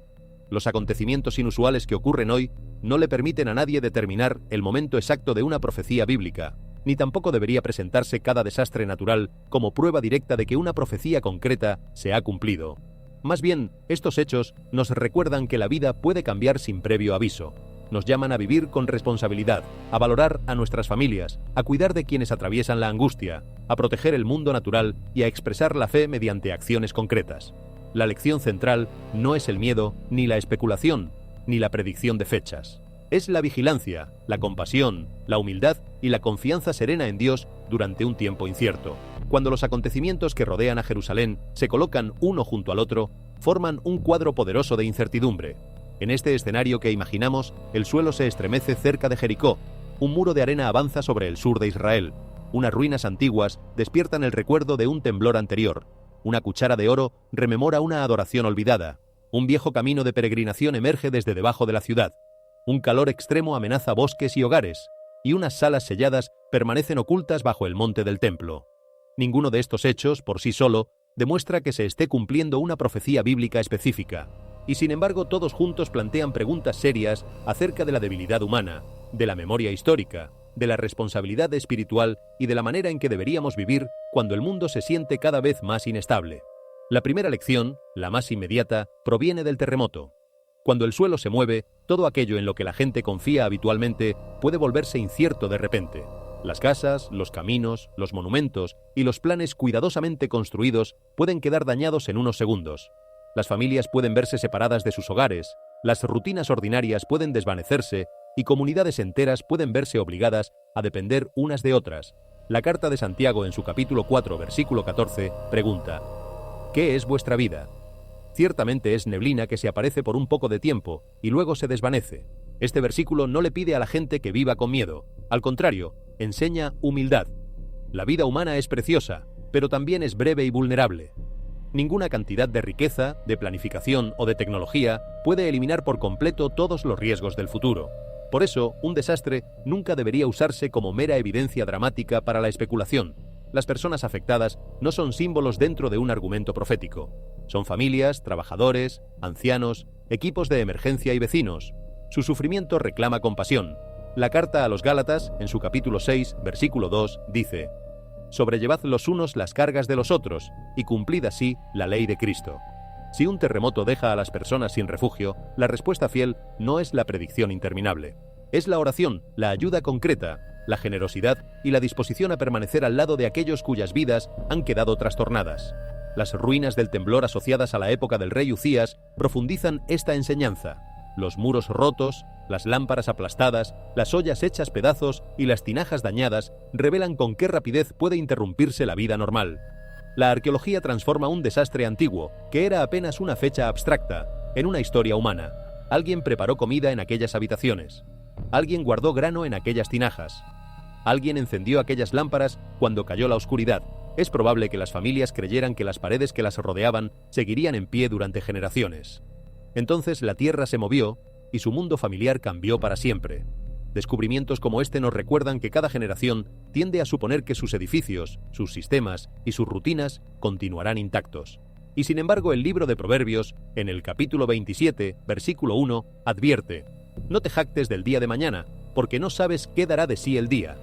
Los acontecimientos inusuales que ocurren hoy no le permiten a nadie determinar el momento exacto de una profecía bíblica, ni tampoco debería presentarse cada desastre natural como prueba directa de que una profecía concreta se ha cumplido. Más bien, estos hechos nos recuerdan que la vida puede cambiar sin previo aviso. Nos llaman a vivir con responsabilidad, a valorar a nuestras familias, a cuidar de quienes atraviesan la angustia, a proteger el mundo natural y a expresar la fe mediante acciones concretas. La lección central no es el miedo, ni la especulación, ni la predicción de fechas. Es la vigilancia, la compasión, la humildad y la confianza serena en Dios durante un tiempo incierto. Cuando los acontecimientos que rodean a Jerusalén se colocan uno junto al otro, forman un cuadro poderoso de incertidumbre. En este escenario que imaginamos, el suelo se estremece cerca de Jericó, un muro de arena avanza sobre el sur de Israel, unas ruinas antiguas despiertan el recuerdo de un temblor anterior, una cuchara de oro rememora una adoración olvidada, un viejo camino de peregrinación emerge desde debajo de la ciudad, un calor extremo amenaza bosques y hogares, y unas salas selladas permanecen ocultas bajo el monte del templo. Ninguno de estos hechos, por sí solo, demuestra que se esté cumpliendo una profecía bíblica específica, y sin embargo todos juntos plantean preguntas serias acerca de la debilidad humana, de la memoria histórica, de la responsabilidad espiritual y de la manera en que deberíamos vivir cuando el mundo se siente cada vez más inestable. La primera lección, la más inmediata, proviene del terremoto. Cuando el suelo se mueve, todo aquello en lo que la gente confía habitualmente puede volverse incierto de repente. Las casas, los caminos, los monumentos y los planes cuidadosamente construidos pueden quedar dañados en unos segundos. Las familias pueden verse separadas de sus hogares, las rutinas ordinarias pueden desvanecerse y comunidades enteras pueden verse obligadas a depender unas de otras. La carta de Santiago en su capítulo 4, versículo 14, pregunta: ¿qué es vuestra vida? Ciertamente es neblina que se aparece por un poco de tiempo y luego se desvanece. Este versículo no le pide a la gente que viva con miedo. Al contrario, enseña humildad. La vida humana es preciosa, pero también es breve y vulnerable. Ninguna cantidad de riqueza, de planificación o de tecnología puede eliminar por completo todos los riesgos del futuro. Por eso, un desastre nunca debería usarse como mera evidencia dramática para la especulación. Las personas afectadas no son símbolos dentro de un argumento profético. Son familias, trabajadores, ancianos, equipos de emergencia y vecinos. Su sufrimiento reclama compasión. La carta a los Gálatas, en su capítulo 6, versículo 2, dice: sobrellevad los unos las cargas de los otros, y cumplid así la ley de Cristo. Si un terremoto deja a las personas sin refugio, la respuesta fiel no es la predicción interminable. Es la oración, la ayuda concreta, la generosidad y la disposición a permanecer al lado de aquellos cuyas vidas han quedado trastornadas. Las ruinas del temblor asociadas a la época del rey Uzías profundizan esta enseñanza. Los muros rotos, las lámparas aplastadas, las ollas hechas pedazos y las tinajas dañadas revelan con qué rapidez puede interrumpirse la vida normal. La arqueología transforma un desastre antiguo, que era apenas una fecha abstracta, en una historia humana. Alguien preparó comida en aquellas habitaciones. Alguien guardó grano en aquellas tinajas. Alguien encendió aquellas lámparas cuando cayó la oscuridad. Es probable que las familias creyeran que las paredes que las rodeaban seguirían en pie durante generaciones. Entonces la tierra se movió y su mundo familiar cambió para siempre. Descubrimientos como este nos recuerdan que cada generación tiende a suponer que sus edificios, sus sistemas y sus rutinas continuarán intactos. Y sin embargo, el libro de Proverbios, en el capítulo 27, versículo 1, advierte: «No te jactes del día de mañana, porque no sabes qué dará de sí el día».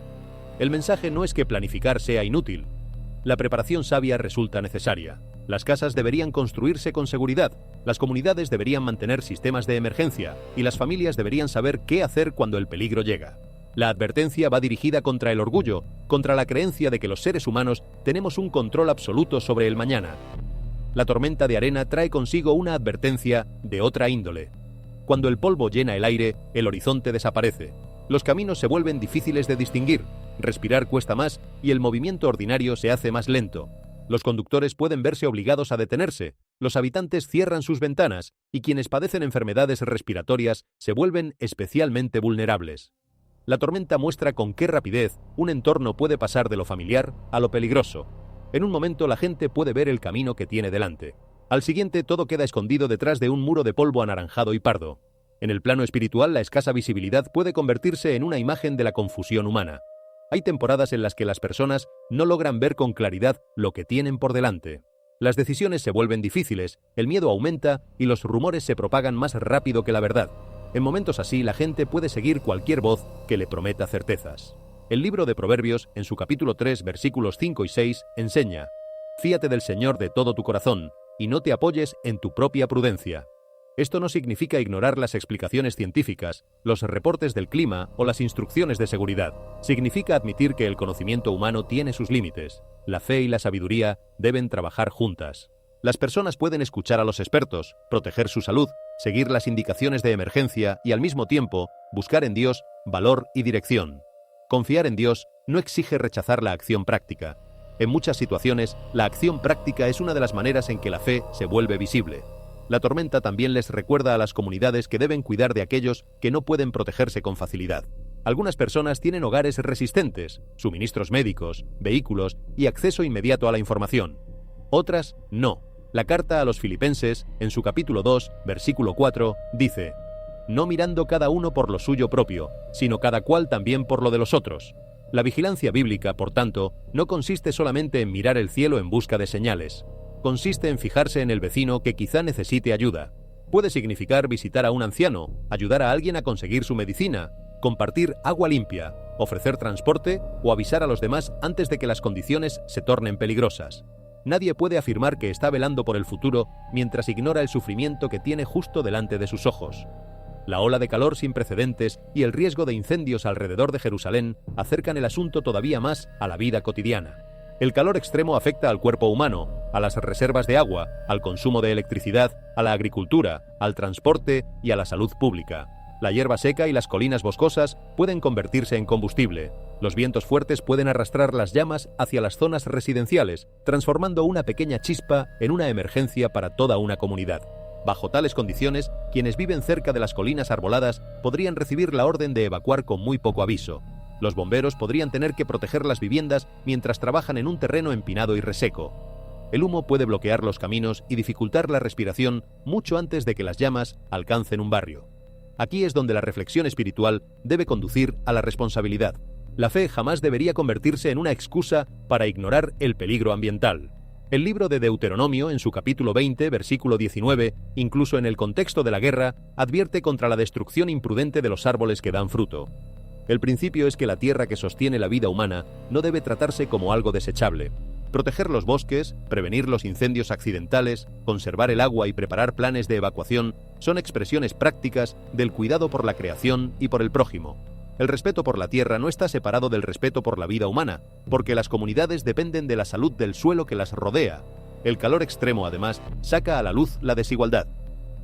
El mensaje no es que planificar sea inútil. La preparación sabia resulta necesaria. Las casas deberían construirse con seguridad, las comunidades deberían mantener sistemas de emergencia y las familias deberían saber qué hacer cuando el peligro llega. La advertencia va dirigida contra el orgullo, contra la creencia de que los seres humanos tenemos un control absoluto sobre el mañana. La tormenta de arena trae consigo una advertencia de otra índole. Cuando el polvo llena el aire, el horizonte desaparece. Los caminos se vuelven difíciles de distinguir, respirar cuesta más y el movimiento ordinario se hace más lento. Los conductores pueden verse obligados a detenerse, los habitantes cierran sus ventanas y quienes padecen enfermedades respiratorias se vuelven especialmente vulnerables. La tormenta muestra con qué rapidez un entorno puede pasar de lo familiar a lo peligroso. En un momento la gente puede ver el camino que tiene delante. Al siguiente todo queda escondido detrás de un muro de polvo anaranjado y pardo. En el plano espiritual la escasa visibilidad puede convertirse en una imagen de la confusión humana. Hay temporadas en las que las personas no logran ver con claridad lo que tienen por delante. Las decisiones se vuelven difíciles, el miedo aumenta y los rumores se propagan más rápido que la verdad. En momentos así, la gente puede seguir cualquier voz que le prometa certezas. El libro de Proverbios, en su capítulo 3, versículos 5 y 6, enseña: «Fíate del Señor de todo tu corazón, y no te apoyes en tu propia prudencia». Esto no significa ignorar las explicaciones científicas, los reportes del clima o las instrucciones de seguridad. Significa admitir que el conocimiento humano tiene sus límites. La fe y la sabiduría deben trabajar juntas. Las personas pueden escuchar a los expertos, proteger su salud, seguir las indicaciones de emergencia y al mismo tiempo buscar en Dios valor y dirección. Confiar en Dios no exige rechazar la acción práctica. En muchas situaciones, la acción práctica es una de las maneras en que la fe se vuelve visible. La tormenta también les recuerda a las comunidades que deben cuidar de aquellos que no pueden protegerse con facilidad. Algunas personas tienen hogares resistentes, suministros médicos, vehículos y acceso inmediato a la información. Otras, no. La carta a los Filipenses, en su capítulo 2, versículo 4, dice: «No mirando cada uno por lo suyo propio, sino cada cual también por lo de los otros». La vigilancia bíblica, por tanto, no consiste solamente en mirar el cielo en busca de señales. Consiste en fijarse en el vecino que quizá necesite ayuda. Puede significar visitar a un anciano, ayudar a alguien a conseguir su medicina, compartir agua limpia, ofrecer transporte o avisar a los demás antes de que las condiciones se tornen peligrosas. Nadie puede afirmar que está velando por el futuro mientras ignora el sufrimiento que tiene justo delante de sus ojos. La ola de calor sin precedentes y el riesgo de incendios alrededor de Jerusalén acercan el asunto todavía más a la vida cotidiana. El calor extremo afecta al cuerpo humano, a las reservas de agua, al consumo de electricidad, a la agricultura, al transporte y a la salud pública. La hierba seca y las colinas boscosas pueden convertirse en combustible. Los vientos fuertes pueden arrastrar las llamas hacia las zonas residenciales, transformando una pequeña chispa en una emergencia para toda una comunidad. Bajo tales condiciones, quienes viven cerca de las colinas arboladas podrían recibir la orden de evacuar con muy poco aviso. Los bomberos podrían tener que proteger las viviendas mientras trabajan en un terreno empinado y reseco. El humo puede bloquear los caminos y dificultar la respiración mucho antes de que las llamas alcancen un barrio. Aquí es donde la reflexión espiritual debe conducir a la responsabilidad. La fe jamás debería convertirse en una excusa para ignorar el peligro ambiental. El libro de Deuteronomio, en su capítulo 20, versículo 19, incluso en el contexto de la guerra, advierte contra la destrucción imprudente de los árboles que dan fruto. El principio es que la tierra que sostiene la vida humana no debe tratarse como algo desechable. Proteger los bosques, prevenir los incendios accidentales, conservar el agua y preparar planes de evacuación son expresiones prácticas del cuidado por la creación y por el prójimo. El respeto por la tierra no está separado del respeto por la vida humana, porque las comunidades dependen de la salud del suelo que las rodea. El calor extremo, además, saca a la luz la desigualdad.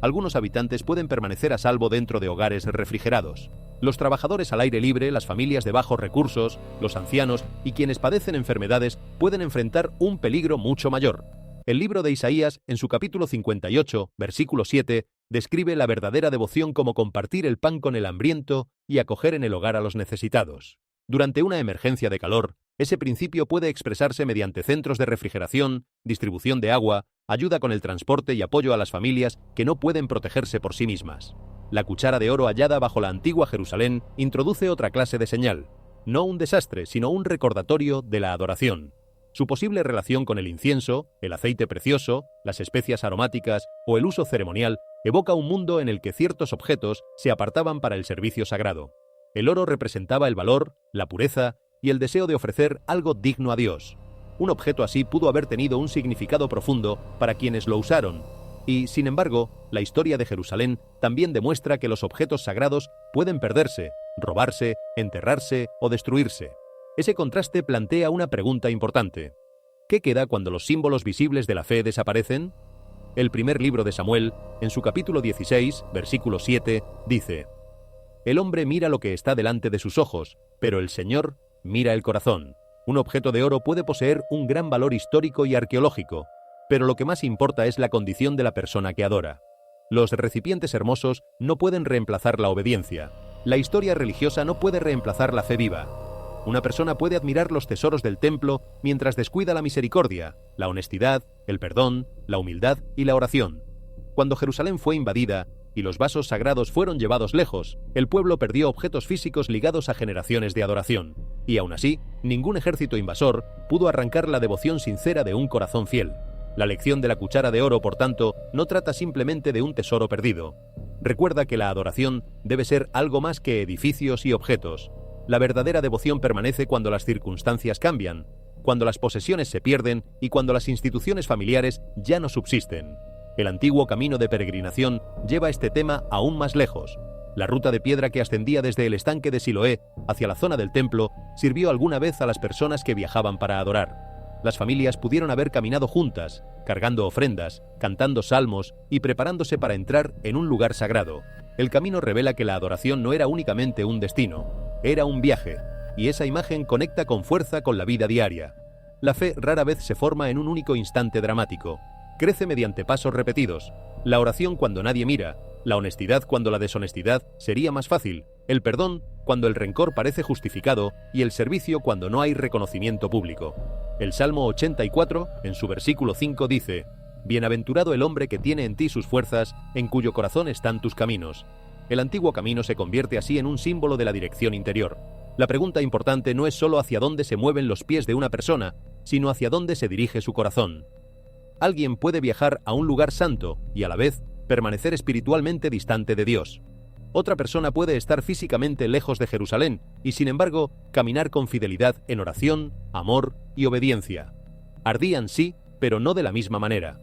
Algunos habitantes pueden permanecer a salvo dentro de hogares refrigerados. Los trabajadores al aire libre, las familias de bajos recursos, los ancianos y quienes padecen enfermedades pueden enfrentar un peligro mucho mayor. El libro de Isaías, en su capítulo 58, versículo 7, describe la verdadera devoción como compartir el pan con el hambriento y acoger en el hogar a los necesitados. Durante una emergencia de calor, ese principio puede expresarse mediante centros de refrigeración, distribución de agua, ayuda con el transporte y apoyo a las familias que no pueden protegerse por sí mismas. La cuchara de oro hallada bajo la antigua Jerusalén introduce otra clase de señal, no un desastre, sino un recordatorio de la adoración. Su posible relación con el incienso, el aceite precioso, las especias aromáticas o el uso ceremonial evoca un mundo en el que ciertos objetos se apartaban para el servicio sagrado. El oro representaba el valor, la pureza y el deseo de ofrecer algo digno a Dios. Un objeto así pudo haber tenido un significado profundo para quienes lo usaron, y, sin embargo, la historia de Jerusalén también demuestra que los objetos sagrados pueden perderse, robarse, enterrarse o destruirse. Ese contraste plantea una pregunta importante. ¿Qué queda cuando los símbolos visibles de la fe desaparecen? El primer libro de Samuel, en su capítulo 16, versículo 7, dice: El hombre mira lo que está delante de sus ojos, pero el Señor mira el corazón. Un objeto de oro puede poseer un gran valor histórico y arqueológico, pero lo que más importa es la condición de la persona que adora. Los recipientes hermosos no pueden reemplazar la obediencia. La historia religiosa no puede reemplazar la fe viva. Una persona puede admirar los tesoros del templo mientras descuida la misericordia, la honestidad, el perdón, la humildad y la oración. Cuando Jerusalén fue invadida y los vasos sagrados fueron llevados lejos, el pueblo perdió objetos físicos ligados a generaciones de adoración. Y aún así, ningún ejército invasor pudo arrancar la devoción sincera de un corazón fiel. La lección de la cuchara de oro, por tanto, no trata simplemente de un tesoro perdido. Recuerda que la adoración debe ser algo más que edificios y objetos. La verdadera devoción permanece cuando las circunstancias cambian, cuando las posesiones se pierden y cuando las instituciones familiares ya no subsisten. El antiguo camino de peregrinación lleva este tema aún más lejos. La ruta de piedra que ascendía desde el estanque de Siloé hacia la zona del templo sirvió alguna vez a las personas que viajaban para adorar. Las familias pudieron haber caminado juntas, cargando ofrendas, cantando salmos y preparándose para entrar en un lugar sagrado. El camino revela que la adoración no era únicamente un destino, era un viaje, y esa imagen conecta con fuerza con la vida diaria. La fe rara vez se forma en un único instante dramático. Crece mediante pasos repetidos. La oración cuando nadie mira, la honestidad cuando la deshonestidad sería más fácil, el perdón cuando el rencor parece justificado y el servicio cuando no hay reconocimiento público. El Salmo 84, en su versículo 5, dice: Bienaventurado el hombre que tiene en ti sus fuerzas, en cuyo corazón están tus caminos. El antiguo camino se convierte así en un símbolo de la dirección interior. La pregunta importante no es solo hacia dónde se mueven los pies de una persona, sino hacia dónde se dirige su corazón. Alguien puede viajar a un lugar santo y a la vez permanecer espiritualmente distante de Dios. Otra persona puede estar físicamente lejos de Jerusalén y, sin embargo, caminar con fidelidad en oración, amor y obediencia. Ardían sí, pero no de la misma manera.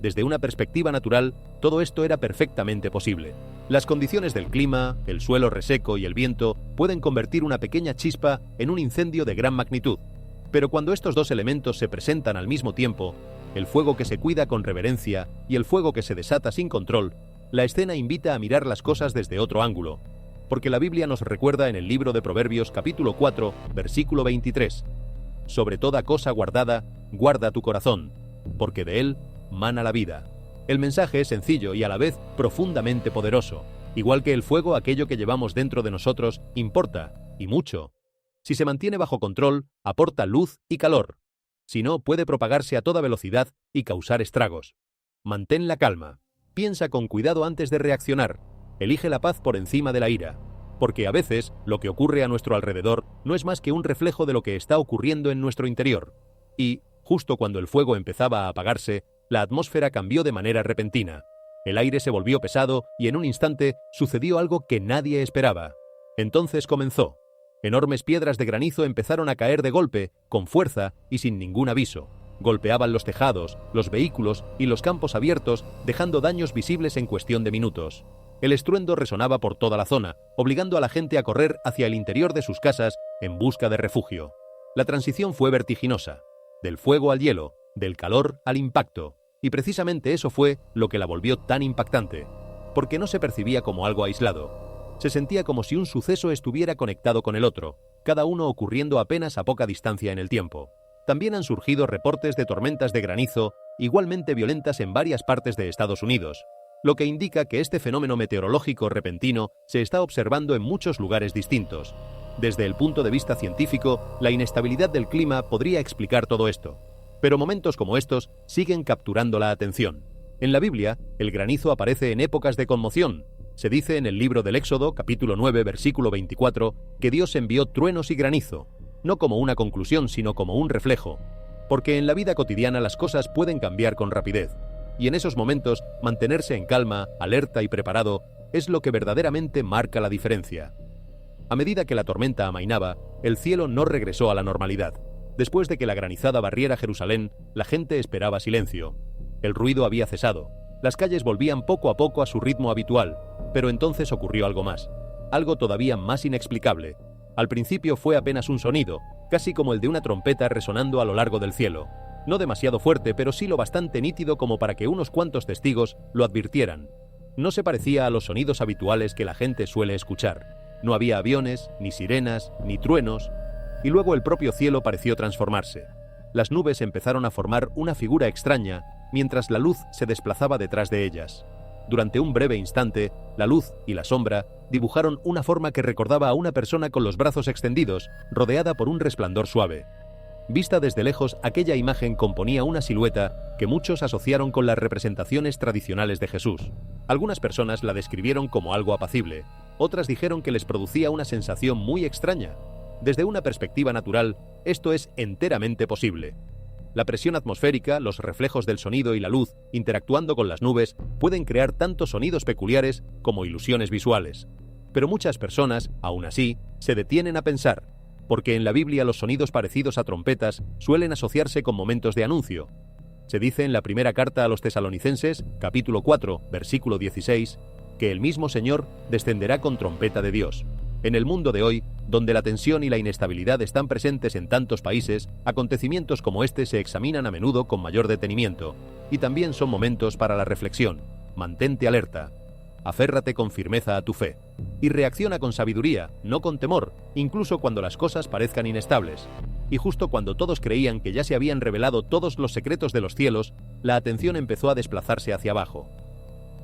Desde una perspectiva natural, todo esto era perfectamente posible. Las condiciones del clima, el suelo reseco y el viento pueden convertir una pequeña chispa en un incendio de gran magnitud. Pero cuando estos dos elementos se presentan al mismo tiempo, el fuego que se cuida con reverencia y el fuego que se desata sin control, la escena invita a mirar las cosas desde otro ángulo, porque la Biblia nos recuerda en el libro de Proverbios capítulo 4, versículo 23: Sobre toda cosa guardada, guarda tu corazón, porque de él mana la vida. El mensaje es sencillo y a la vez profundamente poderoso. Igual que el fuego, aquello que llevamos dentro de nosotros importa, y mucho. Si se mantiene bajo control, aporta luz y calor. Si no, puede propagarse a toda velocidad y causar estragos. Mantén la calma. Piensa con cuidado antes de reaccionar. Elige la paz por encima de la ira. Porque a veces, lo que ocurre a nuestro alrededor no es más que un reflejo de lo que está ocurriendo en nuestro interior. Y, justo cuando el fuego empezaba a apagarse, la atmósfera cambió de manera repentina. El aire se volvió pesado y en un instante sucedió algo que nadie esperaba. Entonces comenzó. Enormes piedras de granizo empezaron a caer de golpe, con fuerza y sin ningún aviso. Golpeaban los tejados, los vehículos y los campos abiertos, dejando daños visibles en cuestión de minutos. El estruendo resonaba por toda la zona, obligando a la gente a correr hacia el interior de sus casas en busca de refugio. La transición fue vertiginosa, del fuego al hielo, del calor al impacto, y precisamente eso fue lo que la volvió tan impactante, porque no se percibía como algo aislado. Se sentía como si un suceso estuviera conectado con el otro, cada uno ocurriendo apenas a poca distancia en el tiempo. También han surgido reportes de tormentas de granizo igualmente violentas en varias partes de Estados Unidos, lo que indica que este fenómeno meteorológico repentino se está observando en muchos lugares distintos. Desde el punto de vista científico, la inestabilidad del clima podría explicar todo esto. Pero momentos como estos siguen capturando la atención. En la Biblia, el granizo aparece en épocas de conmoción, Se dice en el libro del Éxodo, capítulo 9, versículo 24, que Dios envió truenos y granizo, no como una conclusión, sino como un reflejo, porque en la vida cotidiana las cosas pueden cambiar con rapidez, y en esos momentos mantenerse en calma, alerta y preparado es lo que verdaderamente marca la diferencia. A medida que la tormenta amainaba, el cielo no regresó a la normalidad. Después de que la granizada barriera Jerusalén, la gente esperaba silencio. El ruido había cesado. Las calles volvían poco a poco a su ritmo habitual, pero entonces ocurrió algo más, algo todavía más inexplicable. Al principio fue apenas un sonido, casi como el de una trompeta resonando a lo largo del cielo. No demasiado fuerte, pero sí lo bastante nítido como para que unos cuantos testigos lo advirtieran. No se parecía a los sonidos habituales que la gente suele escuchar. No había aviones, ni sirenas, ni truenos, y luego el propio cielo pareció transformarse. Las nubes empezaron a formar una figura extraña, mientras la luz se desplazaba detrás de ellas. Durante un breve instante, la luz y la sombra dibujaron una forma que recordaba a una persona con los brazos extendidos, rodeada por un resplandor suave. Vista desde lejos, aquella imagen componía una silueta que muchos asociaron con las representaciones tradicionales de Jesús. Algunas personas la describieron como algo apacible, otras dijeron que les producía una sensación muy extraña. Desde una perspectiva natural, esto es enteramente posible. La presión atmosférica, los reflejos del sonido y la luz, interactuando con las nubes, pueden crear tanto sonidos peculiares como ilusiones visuales. Pero muchas personas, aún así, se detienen a pensar, porque en la Biblia los sonidos parecidos a trompetas suelen asociarse con momentos de anuncio. Se dice en la primera carta a los Tesalonicenses, capítulo 4, versículo 16, que el mismo Señor descenderá con trompeta de Dios. En el mundo de hoy, donde la tensión y la inestabilidad están presentes en tantos países, acontecimientos como este se examinan a menudo con mayor detenimiento, y también son momentos para la reflexión. Mantente alerta. Aférrate con firmeza a tu fe. Y reacciona con sabiduría, no con temor, incluso cuando las cosas parezcan inestables. Y justo cuando todos creían que ya se habían revelado todos los secretos de los cielos, la atención empezó a desplazarse hacia abajo.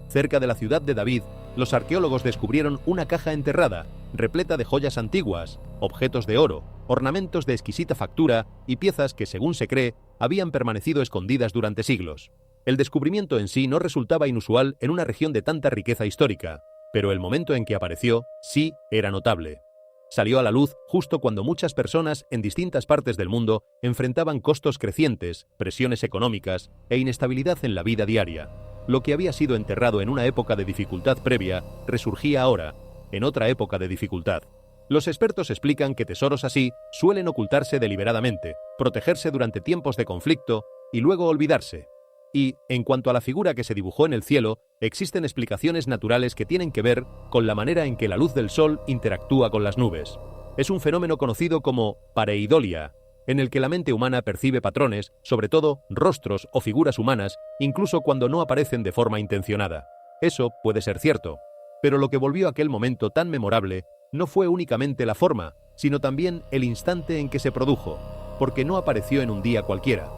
Cerca de la ciudad de David, los arqueólogos descubrieron una caja enterrada, repleta de joyas antiguas, objetos de oro, ornamentos de exquisita factura y piezas que, según se cree, habían permanecido escondidas durante siglos. El descubrimiento en sí no resultaba inusual en una región de tanta riqueza histórica, pero el momento en que apareció sí era notable. Salió a la luz justo cuando muchas personas en distintas partes del mundo enfrentaban costos crecientes, presiones económicas e inestabilidad en la vida diaria. Lo que había sido enterrado en una época de dificultad previa resurgía ahora, en otra época de dificultad. Los expertos explican que tesoros así suelen ocultarse deliberadamente, protegerse durante tiempos de conflicto y luego olvidarse. Y, en cuanto a la figura que se dibujó en el cielo, existen explicaciones naturales que tienen que ver con la manera en que la luz del sol interactúa con las nubes. Es un fenómeno conocido como pareidolia, en el que la mente humana percibe patrones, sobre todo rostros o figuras humanas, incluso cuando no aparecen de forma intencionada. Eso puede ser cierto, pero lo que volvió aquel momento tan memorable no fue únicamente la forma, sino también el instante en que se produjo, porque no apareció en un día cualquiera.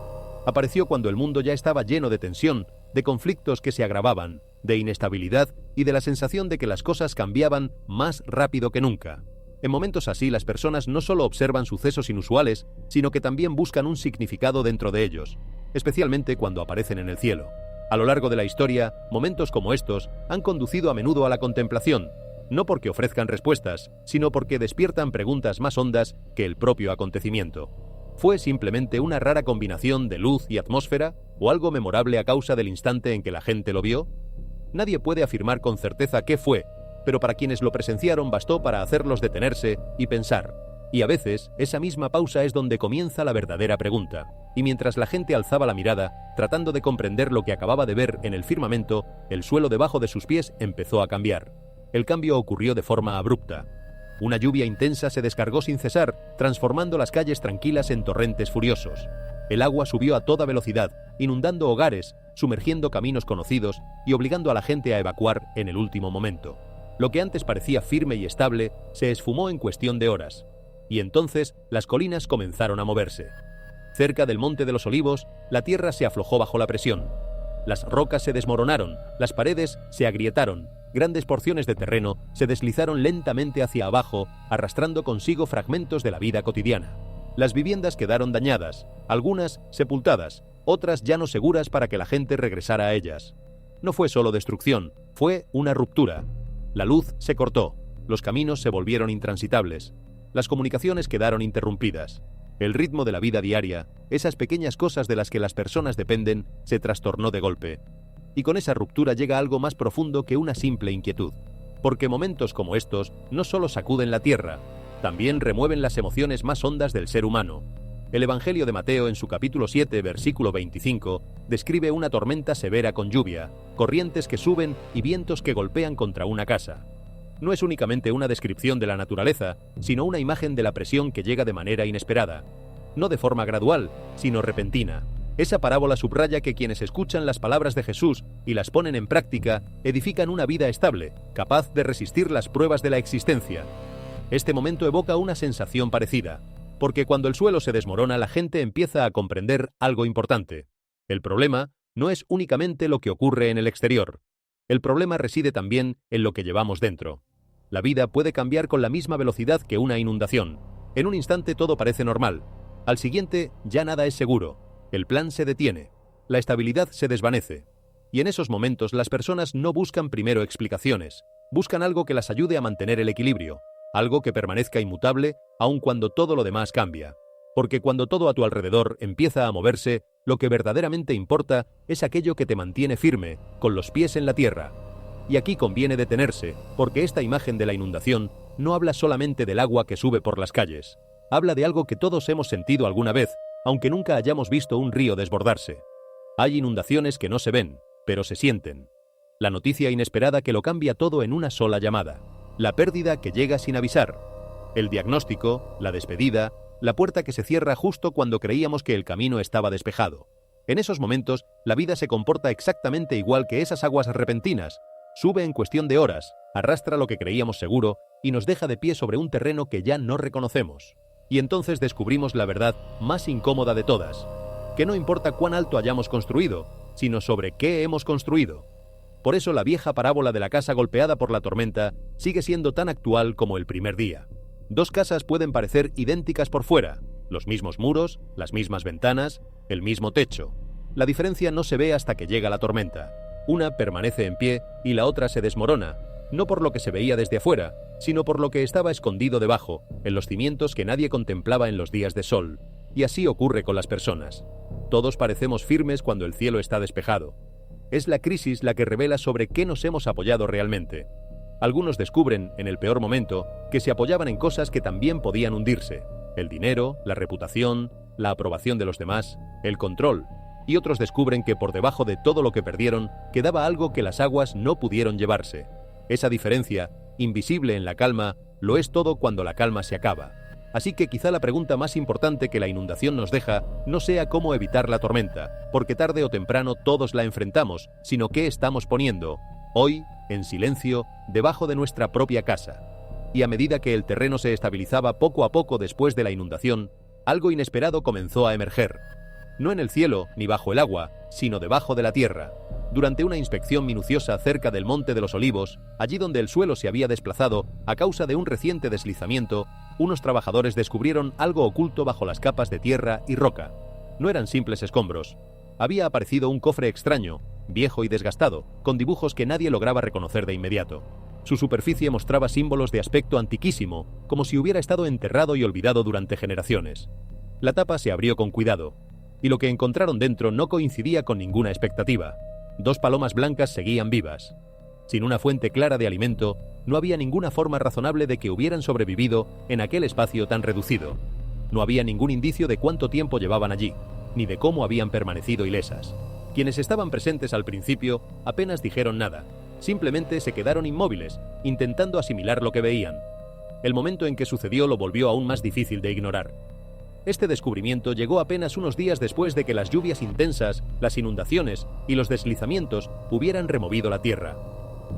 Apareció cuando el mundo ya estaba lleno de tensión, de conflictos que se agravaban, de inestabilidad y de la sensación de que las cosas cambiaban más rápido que nunca. En momentos así, las personas no solo observan sucesos inusuales, sino que también buscan un significado dentro de ellos, especialmente cuando aparecen en el cielo. A lo largo de la historia, momentos como estos han conducido a menudo a la contemplación, no porque ofrezcan respuestas, sino porque despiertan preguntas más hondas que el propio acontecimiento. ¿Fue simplemente una rara combinación de luz y atmósfera, o algo memorable a causa del instante en que la gente lo vio? Nadie puede afirmar con certeza qué fue, pero para quienes lo presenciaron bastó para hacerlos detenerse y pensar. Y a veces, esa misma pausa es donde comienza la verdadera pregunta. Y mientras la gente alzaba la mirada, tratando de comprender lo que acababa de ver en el firmamento, el suelo debajo de sus pies empezó a cambiar. El cambio ocurrió de forma abrupta. Una lluvia intensa se descargó sin cesar, transformando las calles tranquilas en torrentes furiosos. El agua subió a toda velocidad, inundando hogares, sumergiendo caminos conocidos y obligando a la gente a evacuar en el último momento. Lo que antes parecía firme y estable se esfumó en cuestión de horas. Y entonces las colinas comenzaron a moverse. Cerca del Monte de los Olivos, la tierra se aflojó bajo la presión. Las rocas se desmoronaron, las paredes se agrietaron, grandes porciones de terreno se deslizaron lentamente hacia abajo, arrastrando consigo fragmentos de la vida cotidiana. Las viviendas quedaron dañadas, algunas sepultadas, otras ya no seguras para que la gente regresara a ellas. No fue solo destrucción, fue una ruptura. La luz se cortó, los caminos se volvieron intransitables, las comunicaciones quedaron interrumpidas. El ritmo de la vida diaria, esas pequeñas cosas de las que las personas dependen, se trastornó de golpe. Y con esa ruptura llega algo más profundo que una simple inquietud. Porque momentos como estos no solo sacuden la tierra, también remueven las emociones más hondas del ser humano. El Evangelio de Mateo, en su capítulo 7, versículo 25, describe una tormenta severa con lluvia, corrientes que suben y vientos que golpean contra una casa. No es únicamente una descripción de la naturaleza, sino una imagen de la presión que llega de manera inesperada. No de forma gradual, sino repentina. Esa parábola subraya que quienes escuchan las palabras de Jesús y las ponen en práctica, edifican una vida estable, capaz de resistir las pruebas de la existencia. Este momento evoca una sensación parecida, porque cuando el suelo se desmorona, la gente empieza a comprender algo importante. El problema no es únicamente lo que ocurre en el exterior. El problema reside también en lo que llevamos dentro. La vida puede cambiar con la misma velocidad que una inundación. En un instante todo parece normal. Al siguiente ya nada es seguro. El plan se detiene. La estabilidad se desvanece. Y en esos momentos las personas no buscan primero explicaciones. Buscan algo que las ayude a mantener el equilibrio. Algo que permanezca inmutable aun cuando todo lo demás cambia. Porque cuando todo a tu alrededor empieza a moverse, lo que verdaderamente importa es aquello que te mantiene firme, con los pies en la tierra. Y aquí conviene detenerse, porque esta imagen de la inundación no habla solamente del agua que sube por las calles. Habla de algo que todos hemos sentido alguna vez, aunque nunca hayamos visto un río desbordarse. Hay inundaciones que no se ven, pero se sienten. La noticia inesperada que lo cambia todo en una sola llamada. La pérdida que llega sin avisar. El diagnóstico, la despedida, la puerta que se cierra justo cuando creíamos que el camino estaba despejado. En esos momentos, la vida se comporta exactamente igual que esas aguas repentinas. Sube en cuestión de horas, arrastra lo que creíamos seguro y nos deja de pie sobre un terreno que ya no reconocemos. Y entonces descubrimos la verdad más incómoda de todas, que no importa cuán alto hayamos construido, sino sobre qué hemos construido. Por eso la vieja parábola de la casa golpeada por la tormenta sigue siendo tan actual como el primer día. Dos casas pueden parecer idénticas por fuera, los mismos muros, las mismas ventanas, el mismo techo. La diferencia no se ve hasta que llega la tormenta. Una permanece en pie y la otra se desmorona, no por lo que se veía desde afuera, sino por lo que estaba escondido debajo, en los cimientos que nadie contemplaba en los días de sol. Y así ocurre con las personas. Todos parecemos firmes cuando el cielo está despejado. Es la crisis la que revela sobre qué nos hemos apoyado realmente. Algunos descubren, en el peor momento, que se apoyaban en cosas que también podían hundirse. El dinero, la reputación, la aprobación de los demás, el control. Y otros descubren que por debajo de todo lo que perdieron, quedaba algo que las aguas no pudieron llevarse. Esa diferencia, invisible en la calma, lo es todo cuando la calma se acaba. Así que quizá la pregunta más importante que la inundación nos deja no sea cómo evitar la tormenta, porque tarde o temprano todos la enfrentamos, sino qué estamos poniendo, hoy, en silencio, debajo de nuestra propia casa. Y a medida que el terreno se estabilizaba poco a poco después de la inundación, algo inesperado comenzó a emerger. No en el cielo ni bajo el agua, sino debajo de la tierra. Durante una inspección minuciosa cerca del Monte de los Olivos, allí donde el suelo se había desplazado a causa de un reciente deslizamiento, unos trabajadores descubrieron algo oculto bajo las capas de tierra y roca. No eran simples escombros. Había aparecido un cofre extraño, viejo y desgastado, con dibujos que nadie lograba reconocer de inmediato. Su superficie mostraba símbolos de aspecto antiquísimo, como si hubiera estado enterrado y olvidado durante generaciones. La tapa se abrió con cuidado, y lo que encontraron dentro no coincidía con ninguna expectativa. 2 palomas blancas seguían vivas. Sin una fuente clara de alimento, no había ninguna forma razonable de que hubieran sobrevivido en aquel espacio tan reducido. No había ningún indicio de cuánto tiempo llevaban allí, ni de cómo habían permanecido ilesas. Quienes estaban presentes al principio apenas dijeron nada, simplemente se quedaron inmóviles, intentando asimilar lo que veían. El momento en que sucedió lo volvió aún más difícil de ignorar. Este descubrimiento llegó apenas unos días después de que las lluvias intensas, las inundaciones y los deslizamientos hubieran removido la tierra.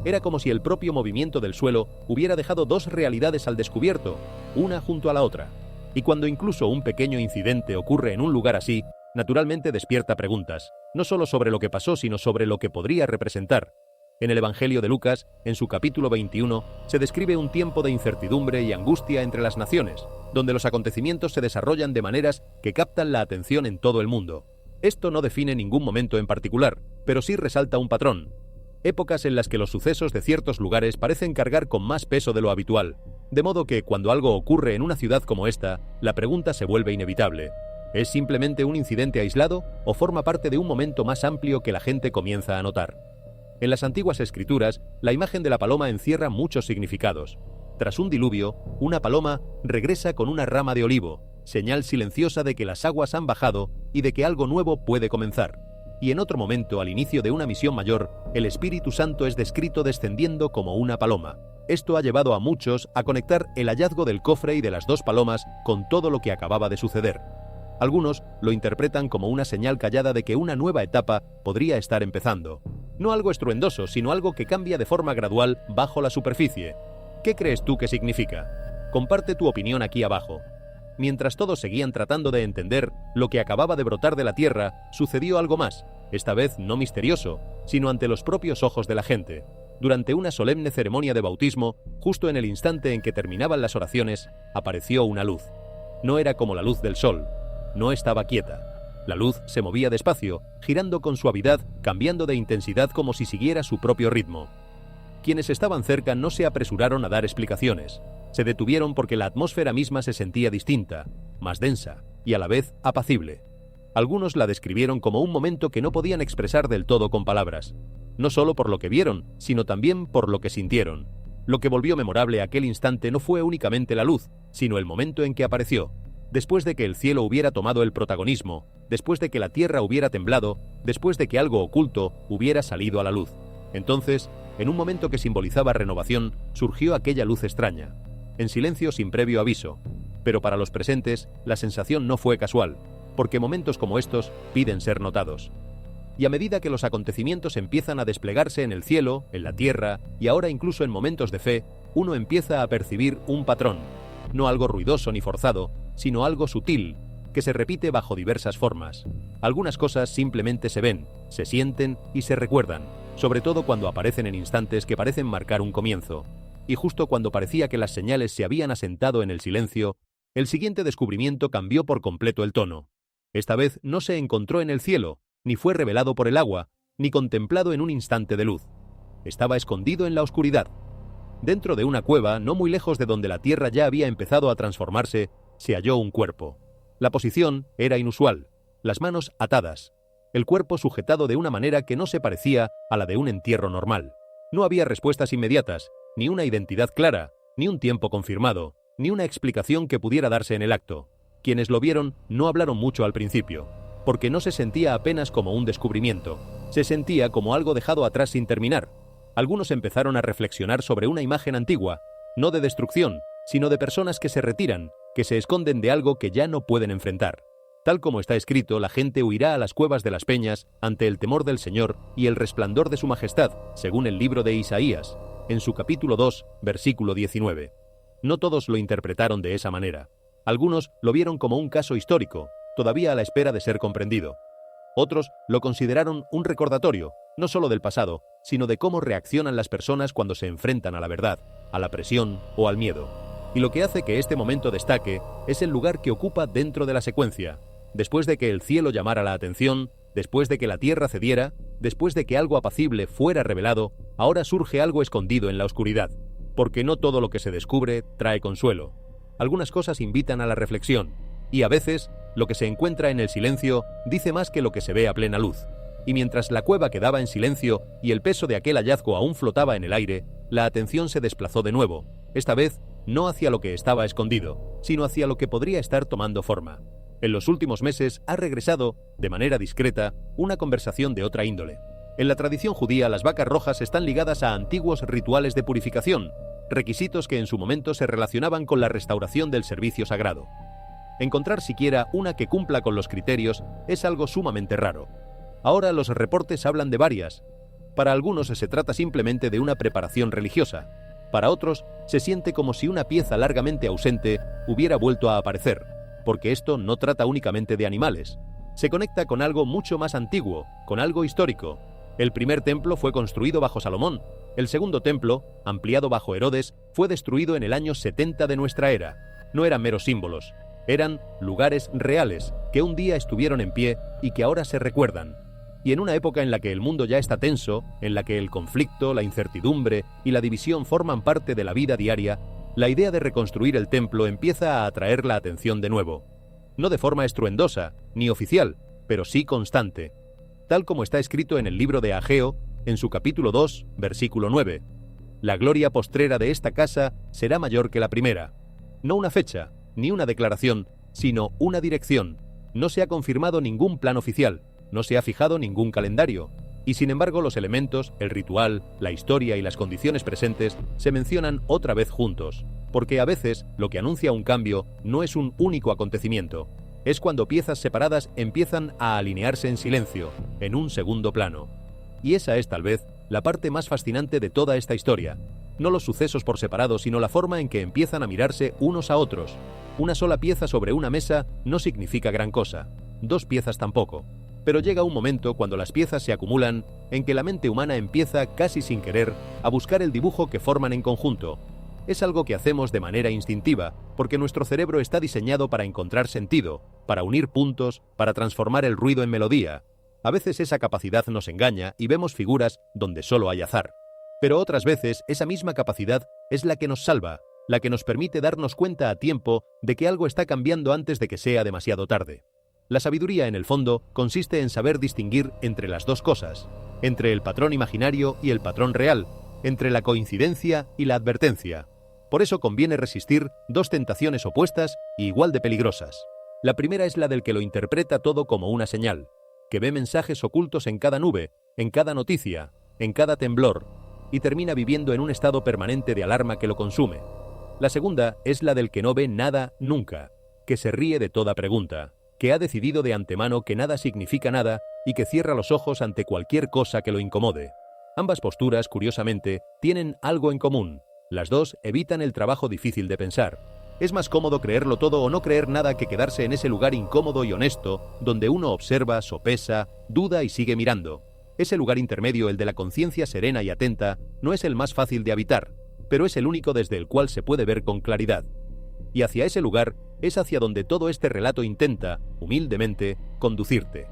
Era como si el propio movimiento del suelo hubiera dejado 2 realidades al descubierto, una junto a la otra. Y cuando incluso un pequeño incidente ocurre en un lugar así, naturalmente despierta preguntas, no solo sobre lo que pasó, sino sobre lo que podría representar. En el Evangelio de Lucas, en su capítulo 21, se describe un tiempo de incertidumbre y angustia entre las naciones, donde los acontecimientos se desarrollan de maneras que captan la atención en todo el mundo. Esto no define ningún momento en particular, pero sí resalta un patrón. épocas en las que los sucesos de ciertos lugares parecen cargar con más peso de lo habitual, de modo que cuando algo ocurre en una ciudad como esta, la pregunta se vuelve inevitable. ¿Es simplemente un incidente aislado o forma parte de un momento más amplio que la gente comienza a notar? En las antiguas escrituras, la imagen de la paloma encierra muchos significados. Tras un diluvio, una paloma regresa con una rama de olivo, señal silenciosa de que las aguas han bajado y de que algo nuevo puede comenzar. Y en otro momento, al inicio de una misión mayor, el Espíritu Santo es descrito descendiendo como una paloma. Esto ha llevado a muchos a conectar el hallazgo del cofre y de las 2 palomas con todo lo que acababa de suceder. Algunos lo interpretan como una señal callada de que una nueva etapa podría estar empezando. No algo estruendoso, sino algo que cambia de forma gradual bajo la superficie. ¿Qué crees tú que significa? Comparte tu opinión aquí abajo. Mientras todos seguían tratando de entender lo que acababa de brotar de la tierra, sucedió algo más, esta vez no misterioso, sino ante los propios ojos de la gente. Durante una solemne ceremonia de bautismo, justo en el instante en que terminaban las oraciones, apareció una luz. No era como la luz del sol, no estaba quieta. La luz se movía despacio, girando con suavidad, cambiando de intensidad como si siguiera su propio ritmo. Quienes estaban cerca no se apresuraron a dar explicaciones. Se detuvieron porque la atmósfera misma se sentía distinta, más densa y a la vez apacible. Algunos la describieron como un momento que no podían expresar del todo con palabras, no solo por lo que vieron, sino también por lo que sintieron. Lo que volvió memorable aquel instante no fue únicamente la luz, sino el momento en que apareció. Después de que el cielo hubiera tomado el protagonismo, después de que la tierra hubiera temblado, después de que algo oculto hubiera salido a la luz. Entonces, en un momento que simbolizaba renovación, surgió aquella luz extraña, en silencio sin previo aviso. Pero para los presentes, la sensación no fue casual, porque momentos como estos piden ser notados. Y a medida que los acontecimientos empiezan a desplegarse en el cielo, en la tierra y ahora incluso en momentos de fe, uno empieza a percibir un patrón, no algo ruidoso ni forzado, sino algo sutil, que se repite bajo diversas formas. Algunas cosas simplemente se ven, se sienten y se recuerdan, sobre todo cuando aparecen en instantes que parecen marcar un comienzo. Y justo cuando parecía que las señales se habían asentado en el silencio, el siguiente descubrimiento cambió por completo el tono. Esta vez no se encontró en el cielo, ni fue revelado por el agua, ni contemplado en un instante de luz. Estaba escondido en la oscuridad. Dentro de una cueva, no muy lejos de donde la tierra ya había empezado a transformarse, se halló un cuerpo. La posición era inusual, las manos atadas, el cuerpo sujetado de una manera que no se parecía a la de un entierro normal. No había respuestas inmediatas, ni una identidad clara, ni un tiempo confirmado, ni una explicación que pudiera darse en el acto. Quienes lo vieron no hablaron mucho al principio, porque no se sentía apenas como un descubrimiento, se sentía como algo dejado atrás sin terminar. Algunos empezaron a reflexionar sobre una imagen antigua, no de destrucción, sino de personas que se retiran, que se esconden de algo que ya no pueden enfrentar. Tal como está escrito, la gente huirá a las cuevas de las peñas ante el temor del Señor y el resplandor de su majestad, según el libro de Isaías, en su capítulo 2, versículo 19. No todos lo interpretaron de esa manera. Algunos lo vieron como un caso histórico, todavía a la espera de ser comprendido. Otros lo consideraron un recordatorio, no solo del pasado, sino de cómo reaccionan las personas cuando se enfrentan a la verdad, a la presión o al miedo. Y lo que hace que este momento destaque es el lugar que ocupa dentro de la secuencia. Después de que el cielo llamara la atención, después de que la tierra cediera, después de que algo apacible fuera revelado, ahora surge algo escondido en la oscuridad. Porque no todo lo que se descubre trae consuelo. Algunas cosas invitan a la reflexión, y a veces, lo que se encuentra en el silencio dice más que lo que se ve a plena luz. Y mientras la cueva quedaba en silencio y el peso de aquel hallazgo aún flotaba en el aire, la atención se desplazó de nuevo, esta vez no hacia lo que estaba escondido, sino hacia lo que podría estar tomando forma. En los últimos meses ha regresado, de manera discreta, una conversación de otra índole. En la tradición judía, las vacas rojas están ligadas a antiguos rituales de purificación, requisitos que en su momento se relacionaban con la restauración del servicio sagrado. Encontrar siquiera una que cumpla con los criterios es algo sumamente raro. Ahora los reportes hablan de varias. Para algunos se trata simplemente de una preparación religiosa. Para otros se siente como si una pieza largamente ausente hubiera vuelto a aparecer, porque esto no trata únicamente de animales. Se conecta con algo mucho más antiguo, con algo histórico. El primer templo fue construido bajo Salomón. El segundo templo, ampliado bajo Herodes, fue destruido en el año 70 de nuestra era. No eran meros símbolos, eran lugares reales que un día estuvieron en pie y que ahora se recuerdan. Y en una época en la que el mundo ya está tenso, en la que el conflicto, la incertidumbre y la división forman parte de la vida diaria, la idea de reconstruir el templo empieza a atraer la atención de nuevo. No de forma estruendosa, ni oficial, pero sí constante. Tal como está escrito en el libro de Ageo, en su capítulo 2, versículo 9. La gloria postrera de esta casa será mayor que la primera. No una fecha, ni una declaración, sino una dirección. No se ha confirmado ningún plan oficial, no se ha fijado ningún calendario, y sin embargo los elementos, el ritual, la historia y las condiciones presentes se mencionan otra vez juntos, porque a veces lo que anuncia un cambio no es un único acontecimiento, es cuando piezas separadas empiezan a alinearse en silencio, en un segundo plano. Y esa es tal vez la parte más fascinante de toda esta historia, no los sucesos por separado, sino la forma en que empiezan a mirarse unos a otros. Una sola pieza sobre una mesa no significa gran cosa, dos piezas tampoco. Pero llega un momento cuando las piezas se acumulan en que la mente humana empieza, casi sin querer, a buscar el dibujo que forman en conjunto. Es algo que hacemos de manera instintiva, porque nuestro cerebro está diseñado para encontrar sentido, para unir puntos, para transformar el ruido en melodía. A veces esa capacidad nos engaña y vemos figuras donde solo hay azar. Pero otras veces esa misma capacidad es la que nos salva, la que nos permite darnos cuenta a tiempo de que algo está cambiando antes de que sea demasiado tarde. La sabiduría, en el fondo, consiste en saber distinguir entre las dos cosas, entre el patrón imaginario y el patrón real, entre la coincidencia y la advertencia. Por eso conviene resistir dos tentaciones opuestas y igual de peligrosas. La primera es la del que lo interpreta todo como una señal, que ve mensajes ocultos en cada nube, en cada noticia, en cada temblor, y termina viviendo en un estado permanente de alarma que lo consume. La segunda es la del que no ve nada nunca, que se ríe de toda pregunta, que ha decidido de antemano que nada significa nada y que cierra los ojos ante cualquier cosa que lo incomode. Ambas posturas, curiosamente, tienen algo en común. Las dos evitan el trabajo difícil de pensar. Es más cómodo creerlo todo o no creer nada que quedarse en ese lugar incómodo y honesto, donde uno observa, sopesa, duda y sigue mirando. Ese lugar intermedio, el de la conciencia serena y atenta, no es el más fácil de habitar, pero es el único desde el cual se puede ver con claridad. Y hacia ese lugar es hacia donde todo este relato intenta, humildemente, conducirte.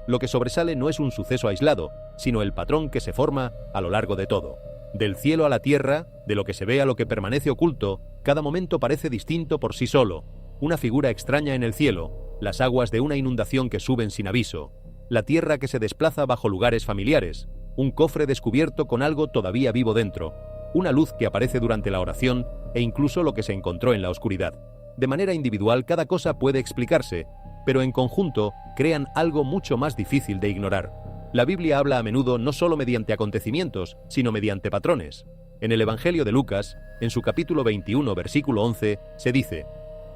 Lo que sobresale no es un suceso aislado, sino el patrón que se forma a lo largo de todo. Del cielo a la tierra, de lo que se ve a lo que permanece oculto, cada momento parece distinto por sí solo. Una figura extraña en el cielo, las aguas de una inundación que suben sin aviso, la tierra que se desplaza bajo lugares familiares, un cofre descubierto con algo todavía vivo dentro, una luz que aparece durante la oración e incluso lo que se encontró en la oscuridad. De manera individual cada cosa puede explicarse, pero en conjunto crean algo mucho más difícil de ignorar. La Biblia habla a menudo no solo mediante acontecimientos, sino mediante patrones. En el Evangelio de Lucas, en su capítulo 21, versículo 11, se dice: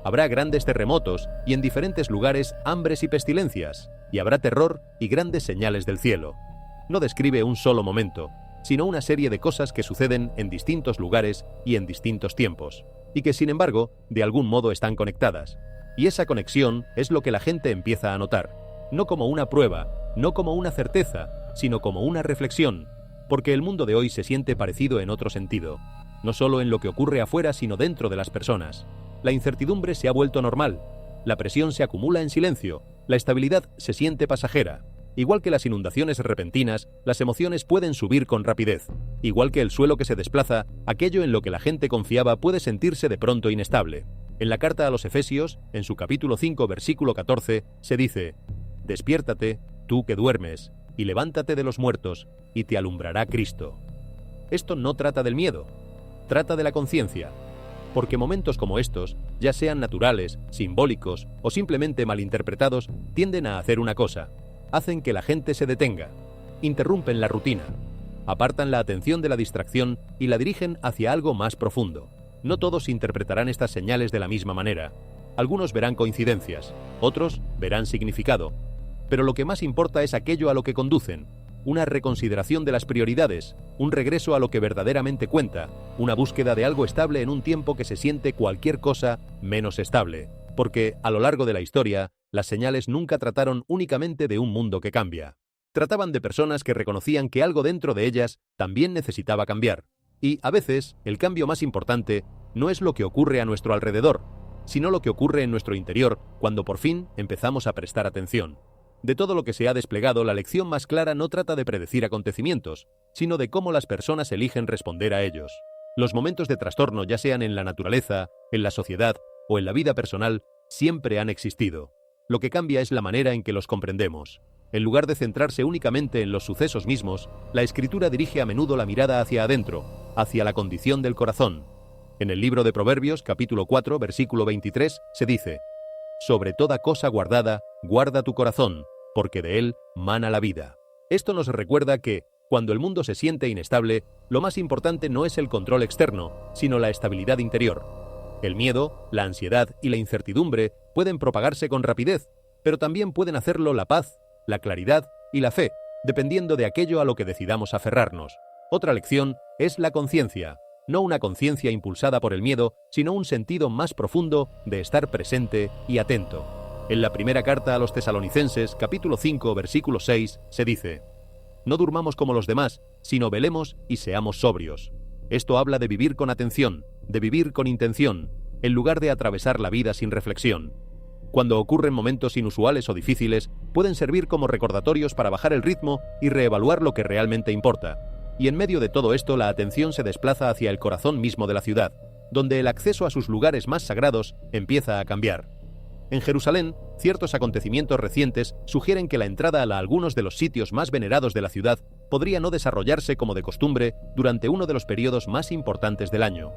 «Habrá grandes terremotos y en diferentes lugares hambres y pestilencias, y habrá terror y grandes señales del cielo». No describe un solo momento, sino una serie de cosas que suceden en distintos lugares y en distintos tiempos, y que sin embargo, de algún modo están conectadas. Y esa conexión es lo que la gente empieza a notar, no como una prueba, no como una certeza, sino como una reflexión, porque el mundo de hoy se siente parecido en otro sentido, no solo en lo que ocurre afuera, sino dentro de las personas. La incertidumbre se ha vuelto normal, la presión se acumula en silencio, la estabilidad se siente pasajera. Igual que las inundaciones repentinas, las emociones pueden subir con rapidez. Igual que el suelo que se desplaza, aquello en lo que la gente confiaba puede sentirse de pronto inestable. En la carta a los Efesios, en su capítulo 5, versículo 14, se dice: «Despiértate, tú que duermes, y levántate de los muertos, y te alumbrará Cristo». Esto no trata del miedo, trata de la conciencia. Porque momentos como estos, ya sean naturales, simbólicos o simplemente malinterpretados, tienden a hacer una cosa: hacen que la gente se detenga, interrumpen la rutina, apartan la atención de la distracción y la dirigen hacia algo más profundo. No todos interpretarán estas señales de la misma manera. Algunos verán coincidencias, otros verán significado. Pero lo que más importa es aquello a lo que conducen, una reconsideración de las prioridades, un regreso a lo que verdaderamente cuenta, una búsqueda de algo estable en un tiempo que se siente cualquier cosa menos estable. Porque, a lo largo de la historia, las señales nunca trataron únicamente de un mundo que cambia. Trataban de personas que reconocían que algo dentro de ellas también necesitaba cambiar. Y, a veces, el cambio más importante no es lo que ocurre a nuestro alrededor, sino lo que ocurre en nuestro interior cuando por fin empezamos a prestar atención. De todo lo que se ha desplegado, la lección más clara no trata de predecir acontecimientos, sino de cómo las personas eligen responder a ellos. Los momentos de trastorno, ya sean en la naturaleza, en la sociedad o en la vida personal, siempre han existido. Lo que cambia es la manera en que los comprendemos. En lugar de centrarse únicamente en los sucesos mismos, la escritura dirige a menudo la mirada hacia adentro, hacia la condición del corazón. En el libro de Proverbios, capítulo 4, versículo 23, se dice: «Sobre toda cosa guardada, guarda tu corazón, porque de él mana la vida». Esto nos recuerda que, cuando el mundo se siente inestable, lo más importante no es el control externo, sino la estabilidad interior. El miedo, la ansiedad y la incertidumbre pueden propagarse con rapidez, pero también pueden hacerlo la paz, la claridad y la fe, dependiendo de aquello a lo que decidamos aferrarnos. Otra lección es la conciencia, no una conciencia impulsada por el miedo, sino un sentido más profundo de estar presente y atento. En la primera carta a los Tesalonicenses, capítulo 5, versículo 6, se dice: «No durmamos como los demás, sino velemos y seamos sobrios». Esto habla de vivir con atención, de vivir con intención, en lugar de atravesar la vida sin reflexión. Cuando ocurren momentos inusuales o difíciles, pueden servir como recordatorios para bajar el ritmo y reevaluar lo que realmente importa. Y en medio de todo esto, la atención se desplaza hacia el corazón mismo de la ciudad, donde el acceso a sus lugares más sagrados empieza a cambiar. En Jerusalén, ciertos acontecimientos recientes sugieren que la entrada a algunos de los sitios más venerados de la ciudad podría no desarrollarse como de costumbre durante uno de los periodos más importantes del año.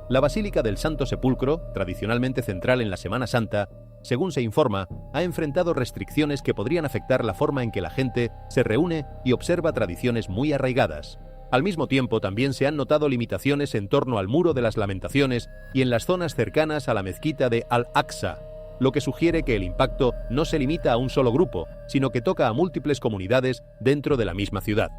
La Basílica del Santo Sepulcro, tradicionalmente central en la Semana Santa, según se informa, ha enfrentado restricciones que podrían afectar la forma en que la gente se reúne y observa tradiciones muy arraigadas. Al mismo tiempo, también se han notado limitaciones en torno al Muro de las Lamentaciones y en las zonas cercanas a la mezquita de Al-Aqsa, lo que sugiere que el impacto no se limita a un solo grupo, sino que toca a múltiples comunidades dentro de la misma ciudad.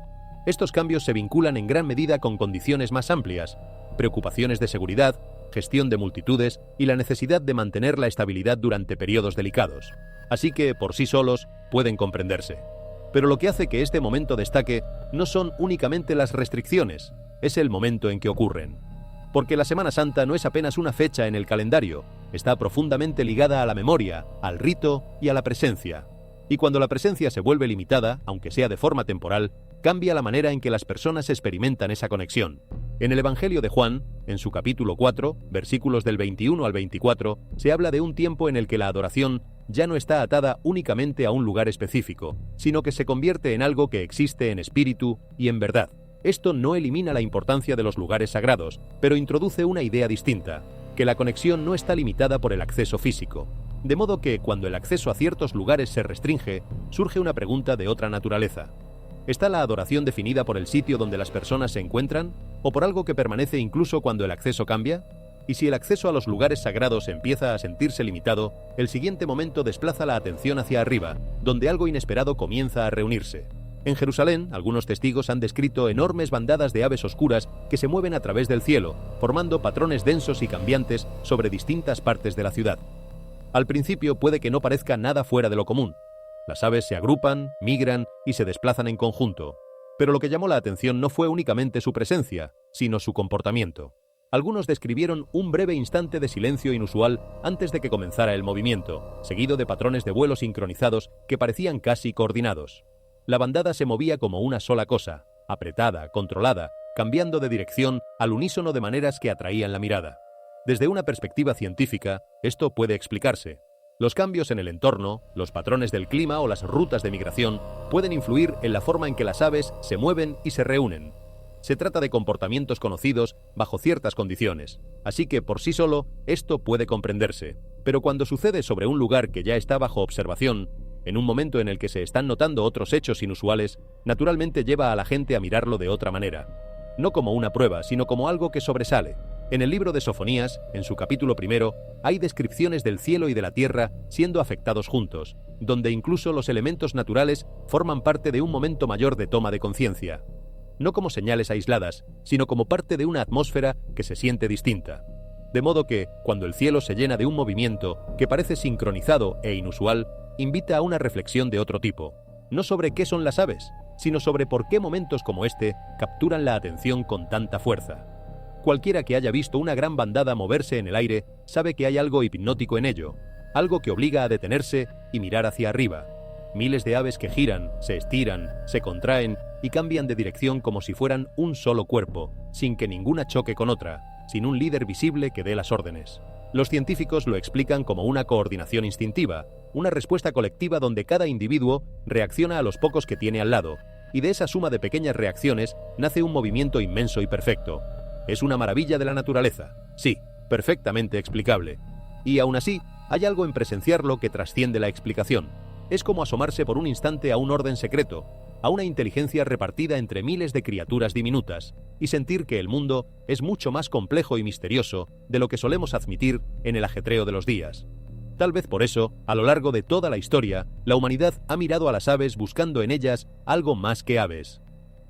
Estos cambios se vinculan en gran medida con condiciones más amplias: preocupaciones de seguridad, gestión de multitudes y la necesidad de mantener la estabilidad durante periodos delicados. Así que, por sí solos, pueden comprenderse. Pero lo que hace que este momento destaque no son únicamente las restricciones, es el momento en que ocurren. Porque la Semana Santa no es apenas una fecha en el calendario, está profundamente ligada a la memoria, al rito y a la presencia. Y cuando la presencia se vuelve limitada, aunque sea de forma temporal, cambia la manera en que las personas experimentan esa conexión. En el Evangelio de Juan, en su capítulo 4, versículos del 21 al 24, se habla de un tiempo en el que la adoración ya no está atada únicamente a un lugar específico, sino que se convierte en algo que existe en espíritu y en verdad. Esto no elimina la importancia de los lugares sagrados, pero introduce una idea distinta, que la conexión no está limitada por el acceso físico. De modo que, cuando el acceso a ciertos lugares se restringe, surge una pregunta de otra naturaleza. ¿Está la adoración definida por el sitio donde las personas se encuentran, o por algo que permanece incluso cuando el acceso cambia? Y si el acceso a los lugares sagrados empieza a sentirse limitado, el siguiente momento desplaza la atención hacia arriba, donde algo inesperado comienza a reunirse. En Jerusalén, algunos testigos han descrito enormes bandadas de aves oscuras que se mueven a través del cielo, formando patrones densos y cambiantes sobre distintas partes de la ciudad. Al principio puede que no parezca nada fuera de lo común. Las aves se agrupan, migran y se desplazan en conjunto. Pero lo que llamó la atención no fue únicamente su presencia, sino su comportamiento. Algunos describieron un breve instante de silencio inusual antes de que comenzara el movimiento, seguido de patrones de vuelo sincronizados que parecían casi coordinados. La bandada se movía como una sola cosa, apretada, controlada, cambiando de dirección al unísono de maneras que atraían la mirada. Desde una perspectiva científica, esto puede explicarse. Los cambios en el entorno, los patrones del clima o las rutas de migración pueden influir en la forma en que las aves se mueven y se reúnen. Se trata de comportamientos conocidos bajo ciertas condiciones, así que por sí solo esto puede comprenderse. Pero cuando sucede sobre un lugar que ya está bajo observación, en un momento en el que se están notando otros hechos inusuales, naturalmente lleva a la gente a mirarlo de otra manera. No como una prueba, sino como algo que sobresale. En el libro de Sofonías, en su capítulo 1, hay descripciones del cielo y de la tierra siendo afectados juntos, donde incluso los elementos naturales forman parte de un momento mayor de toma de conciencia. No como señales aisladas, sino como parte de una atmósfera que se siente distinta. De modo que, cuando el cielo se llena de un movimiento que parece sincronizado e inusual, invita a una reflexión de otro tipo, no sobre qué son las aves, sino sobre por qué momentos como este capturan la atención con tanta fuerza. Cualquiera que haya visto una gran bandada moverse en el aire sabe que hay algo hipnótico en ello, algo que obliga a detenerse y mirar hacia arriba. miles de aves que giran, se estiran, se contraen y cambian de dirección como si fueran un solo cuerpo, sin que ninguna choque con otra, sin un líder visible que dé las órdenes. Los científicos lo explican como una coordinación instintiva, una respuesta colectiva donde cada individuo reacciona a los pocos que tiene al lado, y de esa suma de pequeñas reacciones nace un movimiento inmenso y perfecto. Es una maravilla de la naturaleza, sí, perfectamente explicable. Y aún así, hay algo en presenciarlo que trasciende la explicación. Es como asomarse por un instante a un orden secreto, a una inteligencia repartida entre miles de criaturas diminutas, y sentir que el mundo es mucho más complejo y misterioso de lo que solemos admitir en el ajetreo de los días. Tal vez por eso, a lo largo de toda la historia, la humanidad ha mirado a las aves buscando en ellas algo más que aves.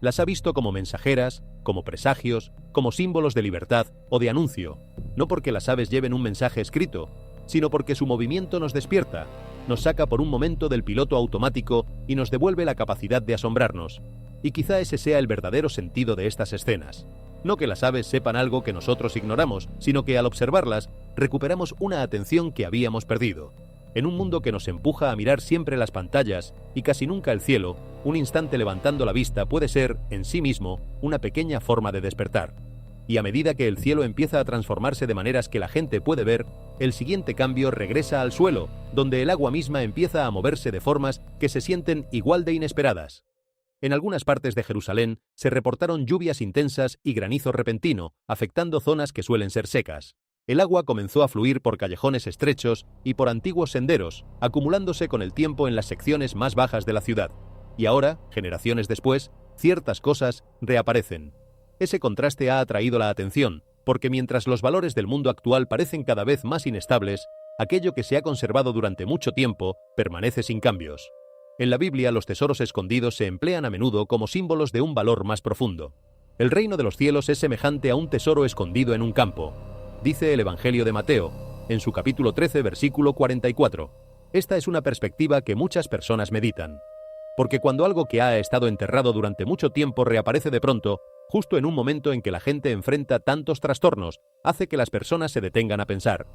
Las ha visto como mensajeras, como presagios, como símbolos de libertad o de anuncio, no porque las aves lleven un mensaje escrito, sino porque su movimiento nos despierta, nos saca por un momento del piloto automático y nos devuelve la capacidad de asombrarnos. Y quizá ese sea el verdadero sentido de estas escenas. No que las aves sepan algo que nosotros ignoramos, sino que al observarlas, recuperamos una atención que habíamos perdido. En un mundo que nos empuja a mirar siempre las pantallas y casi nunca el cielo, un instante levantando la vista puede ser, en sí mismo, una pequeña forma de despertar. Y a medida que el cielo empieza a transformarse de maneras que la gente puede ver, el siguiente cambio regresa al suelo, donde el agua misma empieza a moverse de formas que se sienten igual de inesperadas. En algunas partes de Jerusalén se reportaron lluvias intensas y granizo repentino, afectando zonas que suelen ser secas. El agua comenzó a fluir por callejones estrechos y por antiguos senderos, acumulándose con el tiempo en las secciones más bajas de la ciudad. Y ahora, generaciones después, ciertas cosas reaparecen. Ese contraste ha atraído la atención, porque mientras los valores del mundo actual parecen cada vez más inestables, aquello que se ha conservado durante mucho tiempo permanece sin cambios. En la Biblia, los tesoros escondidos se emplean a menudo como símbolos de un valor más profundo. El reino de los cielos es semejante a un tesoro escondido en un campo, dice el Evangelio de Mateo, en su capítulo 13, versículo 44. Esta es una perspectiva que muchas personas meditan. Porque cuando algo que ha estado enterrado durante mucho tiempo reaparece de pronto, justo en un momento en que la gente enfrenta tantos trastornos, hace que las personas se detengan a pensar.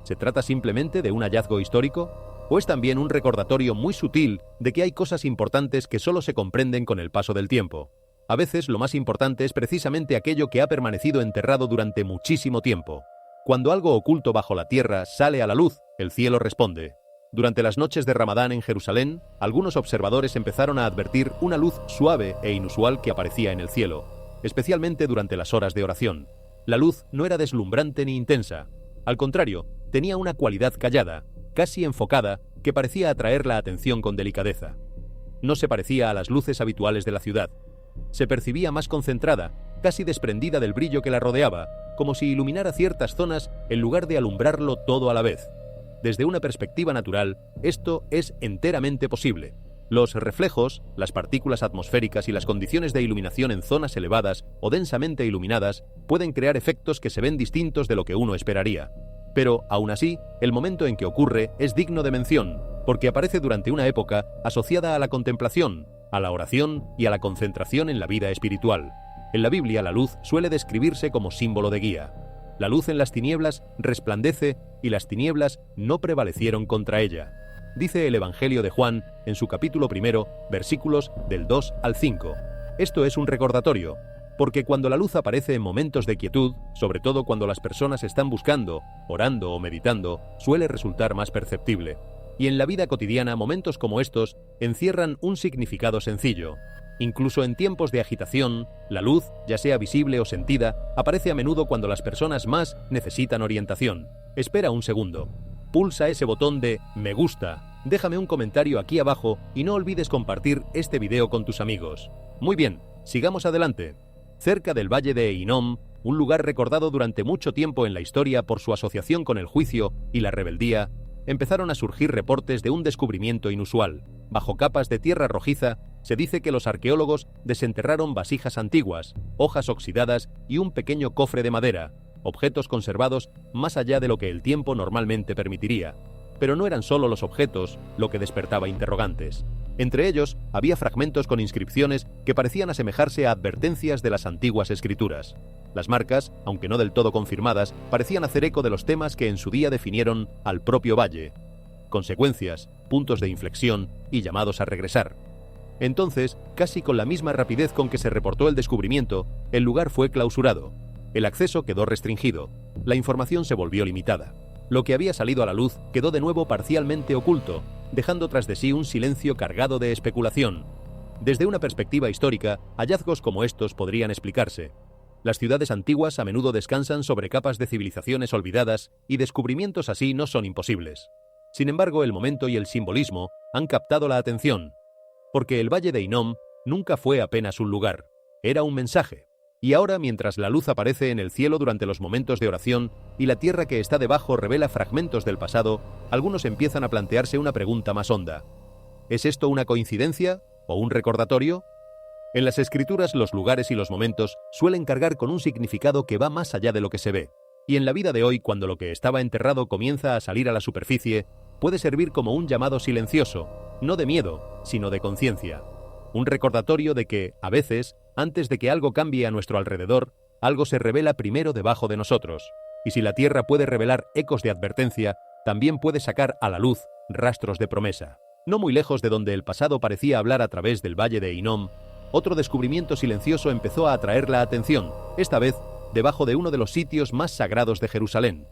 ¿Se trata simplemente de un hallazgo histórico? ¿O es también un recordatorio muy sutil de que hay cosas importantes que solo se comprenden con el paso del tiempo? A veces lo más importante es precisamente aquello que ha permanecido enterrado durante muchísimo tiempo. Cuando algo oculto bajo la tierra sale a la luz, el cielo responde. Durante las noches de Ramadán en Jerusalén, algunos observadores empezaron a advertir una luz suave e inusual que aparecía en el cielo, especialmente durante las horas de oración. La luz no era deslumbrante ni intensa. Al contrario, tenía una cualidad callada, casi enfocada, que parecía atraer la atención con delicadeza. No se parecía a las luces habituales de la ciudad. Se percibía más concentrada, casi desprendida del brillo que la rodeaba, como si iluminara ciertas zonas en lugar de alumbrarlo todo a la vez. Desde una perspectiva natural, esto es enteramente posible. Los reflejos, las partículas atmosféricas y las condiciones de iluminación en zonas elevadas o densamente iluminadas pueden crear efectos que se ven distintos de lo que uno esperaría. Pero, aún así, el momento en que ocurre es digno de mención, porque aparece durante una época asociada a la contemplación, a la oración y a la concentración en la vida espiritual. En la Biblia, la luz suele describirse como símbolo de guía. La luz en las tinieblas resplandece y las tinieblas no prevalecieron contra ella. Dice el Evangelio de Juan en su capítulo 1, versículos del 2 al 5. Esto es un recordatorio, porque cuando la luz aparece en momentos de quietud, sobre todo cuando las personas están buscando, orando o meditando, suele resultar más perceptible. Y en la vida cotidiana, momentos como estos encierran un significado sencillo. Incluso en tiempos de agitación, la luz, ya sea visible o sentida, aparece a menudo cuando las personas más necesitan orientación. Espera un segundo. Pulsa ese botón de me gusta, déjame un comentario aquí abajo y no olvides compartir este video con tus amigos. Muy bien, sigamos adelante. Cerca del valle de Hinnom, un lugar recordado durante mucho tiempo en la historia por su asociación con el juicio y la rebeldía, empezaron a surgir reportes de un descubrimiento inusual. Bajo capas de tierra rojiza, se dice que los arqueólogos desenterraron vasijas antiguas, hojas oxidadas y un pequeño cofre de madera, objetos conservados más allá de lo que el tiempo normalmente permitiría. Pero no eran solo los objetos lo que despertaba interrogantes. Entre ellos, había fragmentos con inscripciones que parecían asemejarse a advertencias de las antiguas escrituras. Las marcas, aunque no del todo confirmadas, parecían hacer eco de los temas que en su día definieron al propio valle. Consecuencias, puntos de inflexión y llamados a regresar. Entonces, casi con la misma rapidez con que se reportó el descubrimiento, el lugar fue clausurado. El acceso quedó restringido. La información se volvió limitada. Lo que había salido a la luz quedó de nuevo parcialmente oculto, dejando tras de sí un silencio cargado de especulación. Desde una perspectiva histórica, hallazgos como estos podrían explicarse. Las ciudades antiguas a menudo descansan sobre capas de civilizaciones olvidadas y descubrimientos así no son imposibles. Sin embargo, el momento y el simbolismo han captado la atención, porque el Valle de Hinnom nunca fue apenas un lugar, era un mensaje. Y ahora, mientras la luz aparece en el cielo durante los momentos de oración y la tierra que está debajo revela fragmentos del pasado, algunos empiezan a plantearse una pregunta más honda. ¿Es esto una coincidencia o un recordatorio? En las escrituras, los lugares y los momentos suelen cargar con un significado que va más allá de lo que se ve. Y en la vida de hoy, cuando lo que estaba enterrado comienza a salir a la superficie, puede servir como un llamado silencioso, no de miedo, sino de conciencia. Un recordatorio de que, a veces, antes de que algo cambie a nuestro alrededor, algo se revela primero debajo de nosotros. Y si la tierra puede revelar ecos de advertencia, también puede sacar a la luz rastros de promesa. No muy lejos de donde el pasado parecía hablar a través del Valle de Hinnom, otro descubrimiento silencioso empezó a atraer la atención, esta vez debajo de uno de los sitios más sagrados de Jerusalén.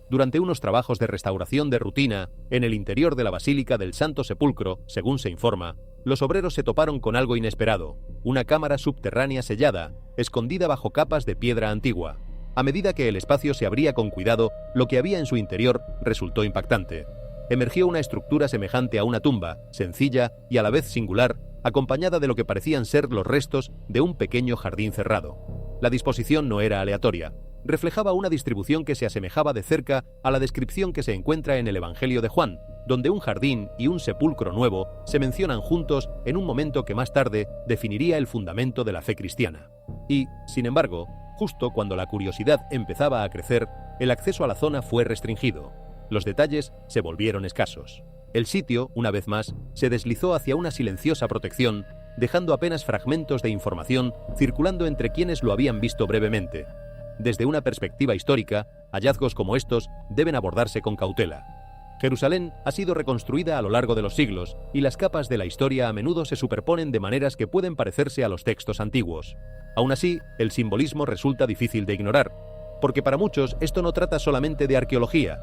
Durante unos trabajos de restauración de rutina, en el interior de la Basílica del Santo Sepulcro, según se informa, los obreros se toparon con algo inesperado, una cámara subterránea sellada, escondida bajo capas de piedra antigua. A medida que el espacio se abría con cuidado, lo que había en su interior resultó impactante. Emergió una estructura semejante a una tumba, sencilla y a la vez singular, acompañada de lo que parecían ser los restos de un pequeño jardín cerrado. La disposición no era aleatoria. Reflejaba una distribución que se asemejaba de cerca a la descripción que se encuentra en el Evangelio de Juan, donde un jardín y un sepulcro nuevo se mencionan juntos en un momento que más tarde definiría el fundamento de la fe cristiana. Y, sin embargo, justo cuando la curiosidad empezaba a crecer, el acceso a la zona fue restringido. Los detalles se volvieron escasos. El sitio, una vez más, se deslizó hacia una silenciosa protección, dejando apenas fragmentos de información circulando entre quienes lo habían visto brevemente. Desde una perspectiva histórica, hallazgos como estos deben abordarse con cautela. Jerusalén ha sido reconstruida a lo largo de los siglos y las capas de la historia a menudo se superponen de maneras que pueden parecerse a los textos antiguos. Aún así, el simbolismo resulta difícil de ignorar, porque para muchos esto no trata solamente de arqueología,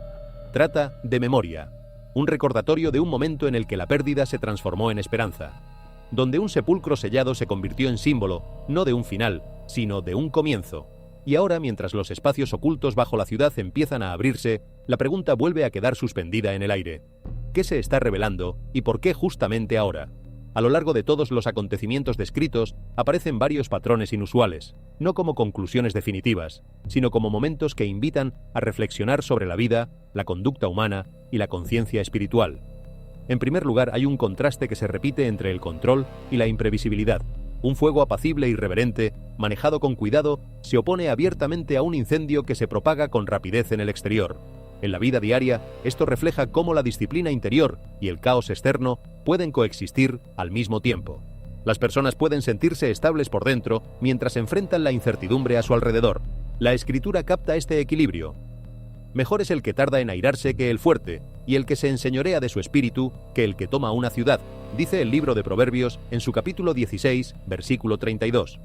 trata de memoria, un recordatorio de un momento en el que la pérdida se transformó en esperanza, donde un sepulcro sellado se convirtió en símbolo, no de un final, sino de un comienzo. Y ahora, mientras los espacios ocultos bajo la ciudad empiezan a abrirse, la pregunta vuelve a quedar suspendida en el aire. ¿Qué se está revelando y por qué justamente ahora? A lo largo de todos los acontecimientos descritos aparecen varios patrones inusuales, no como conclusiones definitivas, sino como momentos que invitan a reflexionar sobre la vida, la conducta humana y la conciencia espiritual. En primer lugar, hay un contraste que se repite entre el control y la imprevisibilidad. Un fuego apacible y reverente, manejado con cuidado, se opone abiertamente a un incendio que se propaga con rapidez en el exterior. En la vida diaria, esto refleja cómo la disciplina interior y el caos externo pueden coexistir al mismo tiempo. Las personas pueden sentirse estables por dentro mientras enfrentan la incertidumbre a su alrededor. La Escritura capta este equilibrio. Mejor es el que tarda en airarse que el fuerte, y el que se enseñorea de su espíritu que el que toma una ciudad, dice el libro de Proverbios en su capítulo 16, versículo 32.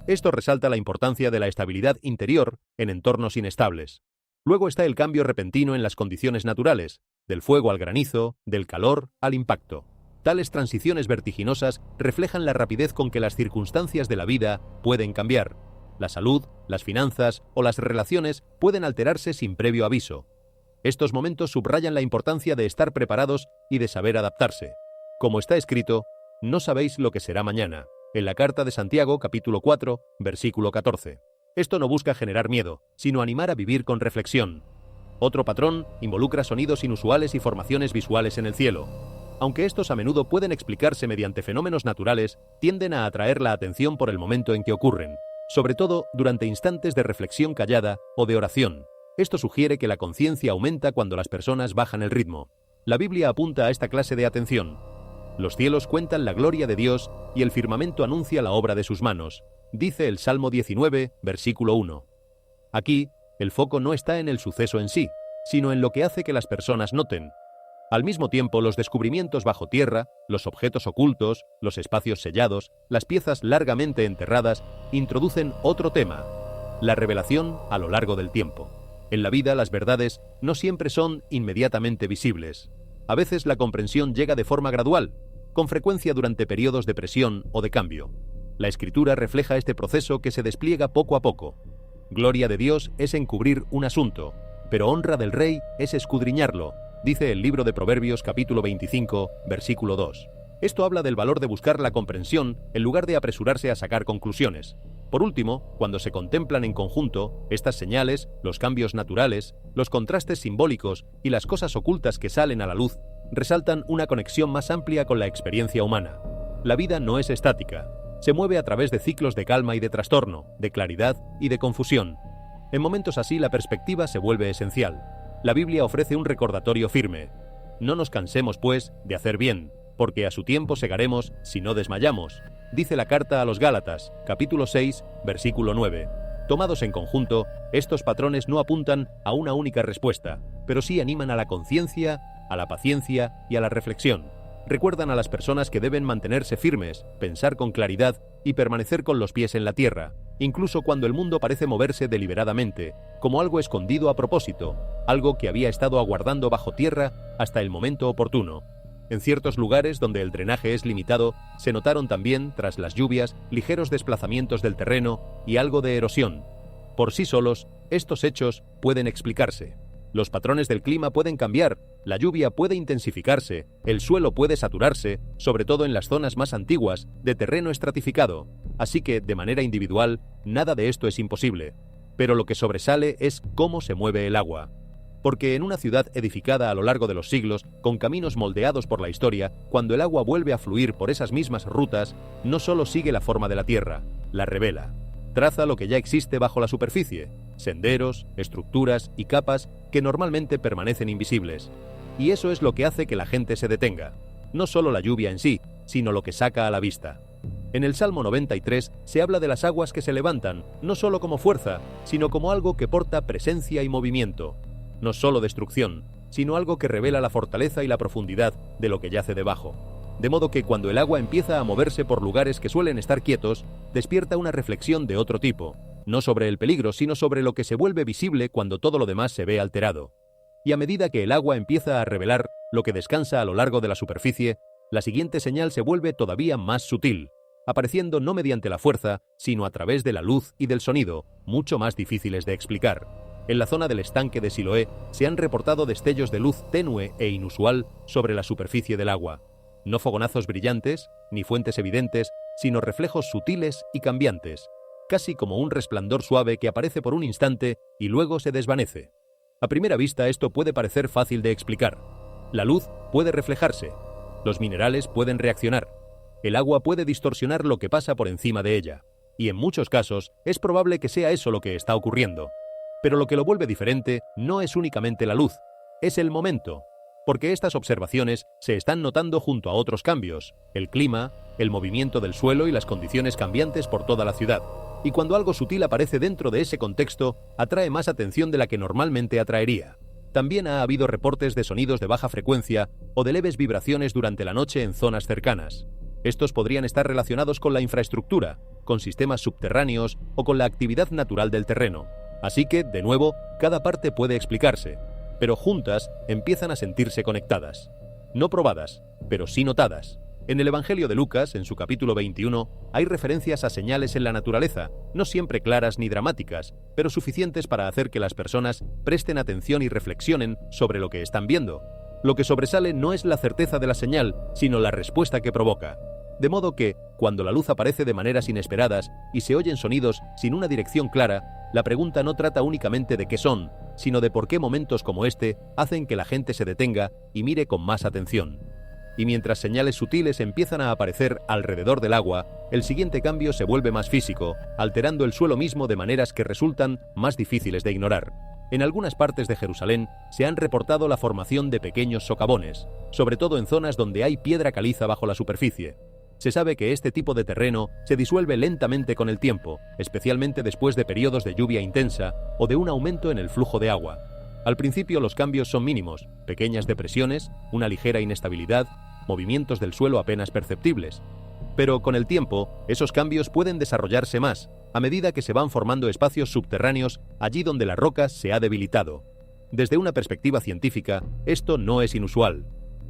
Esto resalta la importancia de la estabilidad interior en entornos inestables. Luego está el cambio repentino en las condiciones naturales, del fuego al granizo, del calor al impacto. Tales transiciones vertiginosas reflejan la rapidez con que las circunstancias de la vida pueden cambiar. La salud, las finanzas o las relaciones pueden alterarse sin previo aviso. Estos momentos subrayan la importancia de estar preparados y de saber adaptarse. Como está escrito, no sabéis lo que será mañana, en la carta de Santiago, capítulo 4, versículo 14. Esto no busca generar miedo, sino animar a vivir con reflexión. Otro patrón involucra sonidos inusuales y formaciones visuales en el cielo. Aunque estos a menudo pueden explicarse mediante fenómenos naturales, tienden a atraer la atención por el momento en que ocurren, sobre todo durante instantes de reflexión callada o de oración. Esto sugiere que la conciencia aumenta cuando las personas bajan el ritmo. La Biblia apunta a esta clase de atención. Los cielos cuentan la gloria de Dios y el firmamento anuncia la obra de sus manos, dice el Salmo 19, versículo 1. Aquí, el foco no está en el suceso en sí, sino en lo que hace que las personas noten. Al mismo tiempo, los descubrimientos bajo tierra, los objetos ocultos, los espacios sellados, las piezas largamente enterradas, introducen otro tema: la revelación a lo largo del tiempo. En la vida, las verdades no siempre son inmediatamente visibles. A veces la comprensión llega de forma gradual, con frecuencia durante periodos de presión o de cambio. La Escritura refleja este proceso que se despliega poco a poco. Gloria de Dios es encubrir un asunto, pero honra del rey es escudriñarlo, dice el libro de Proverbios capítulo 25, versículo 2. Esto habla del valor de buscar la comprensión en lugar de apresurarse a sacar conclusiones. Por último, cuando se contemplan en conjunto, estas señales, los cambios naturales, los contrastes simbólicos y las cosas ocultas que salen a la luz, resaltan una conexión más amplia con la experiencia humana. La vida no es estática, se mueve a través de ciclos de calma y de trastorno, de claridad y de confusión. En momentos así la perspectiva se vuelve esencial. La Biblia ofrece un recordatorio firme: no nos cansemos, pues, de hacer bien, porque a su tiempo segaremos si no desmayamos, dice la carta a los Gálatas, capítulo 6, versículo 9. Tomados en conjunto, estos patrones no apuntan a una única respuesta, pero sí animan a la conciencia, a la paciencia y a la reflexión. Recuerdan a las personas que deben mantenerse firmes, pensar con claridad y permanecer con los pies en la tierra, incluso cuando el mundo parece moverse deliberadamente, como algo escondido a propósito, algo que había estado aguardando bajo tierra hasta el momento oportuno. En ciertos lugares donde el drenaje es limitado, se notaron también, tras las lluvias, ligeros desplazamientos del terreno y algo de erosión. Por sí solos, estos hechos pueden explicarse. Los patrones del clima pueden cambiar, la lluvia puede intensificarse, el suelo puede saturarse, sobre todo en las zonas más antiguas, de terreno estratificado. Así que, de manera individual, nada de esto es imposible. Pero lo que sobresale es cómo se mueve el agua. Porque en una ciudad edificada a lo largo de los siglos, con caminos moldeados por la historia, cuando el agua vuelve a fluir por esas mismas rutas, no solo sigue la forma de la tierra, la revela. Traza lo que ya existe bajo la superficie: senderos, estructuras y capas que normalmente permanecen invisibles. Y eso es lo que hace que la gente se detenga. No solo la lluvia en sí, sino lo que saca a la vista. En el Salmo 93 se habla de las aguas que se levantan, no solo como fuerza, sino como algo que porta presencia y movimiento. No solo destrucción, sino algo que revela la fortaleza y la profundidad de lo que yace debajo. De modo que cuando el agua empieza a moverse por lugares que suelen estar quietos, despierta una reflexión de otro tipo, no sobre el peligro, sino sobre lo que se vuelve visible cuando todo lo demás se ve alterado. Y a medida que el agua empieza a revelar lo que descansa a lo largo de la superficie, la siguiente señal se vuelve todavía más sutil, apareciendo no mediante la fuerza, sino a través de la luz y del sonido, mucho más difíciles de explicar. En la zona del estanque de Siloé se han reportado destellos de luz tenue e inusual sobre la superficie del agua. No fogonazos brillantes, ni fuentes evidentes, sino reflejos sutiles y cambiantes, casi como un resplandor suave que aparece por un instante y luego se desvanece. A primera vista esto puede parecer fácil de explicar. La luz puede reflejarse, los minerales pueden reaccionar, el agua puede distorsionar lo que pasa por encima de ella, y en muchos casos es probable que sea eso lo que está ocurriendo. Pero lo que lo vuelve diferente no es únicamente la luz, es el momento, porque estas observaciones se están notando junto a otros cambios: el clima, el movimiento del suelo y las condiciones cambiantes por toda la ciudad. Y cuando algo sutil aparece dentro de ese contexto, atrae más atención de la que normalmente atraería. También ha habido reportes de sonidos de baja frecuencia o de leves vibraciones durante la noche en zonas cercanas. Estos podrían estar relacionados con la infraestructura, con sistemas subterráneos o con la actividad natural del terreno. Así que, de nuevo, cada parte puede explicarse, pero juntas empiezan a sentirse conectadas. No probadas, pero sí notadas. En el Evangelio de Lucas, en su capítulo 21, hay referencias a señales en la naturaleza, no siempre claras ni dramáticas, pero suficientes para hacer que las personas presten atención y reflexionen sobre lo que están viendo. Lo que sobresale no es la certeza de la señal, sino la respuesta que provoca. De modo que, cuando la luz aparece de maneras inesperadas y se oyen sonidos sin una dirección clara, la pregunta no trata únicamente de qué son, sino de por qué momentos como este hacen que la gente se detenga y mire con más atención. Y mientras señales sutiles empiezan a aparecer alrededor del agua, el siguiente cambio se vuelve más físico, alterando el suelo mismo de maneras que resultan más difíciles de ignorar. En algunas partes de Jerusalén se han reportado la formación de pequeños socavones, sobre todo en zonas donde hay piedra caliza bajo la superficie. Se sabe que este tipo de terreno se disuelve lentamente con el tiempo, especialmente después de periodos de lluvia intensa o de un aumento en el flujo de agua. Al principio los cambios son mínimos, pequeñas depresiones, una ligera inestabilidad, movimientos del suelo apenas perceptibles. Pero con el tiempo, esos cambios pueden desarrollarse más, a medida que se van formando espacios subterráneos allí donde la roca se ha debilitado. Desde una perspectiva científica, esto no es inusual.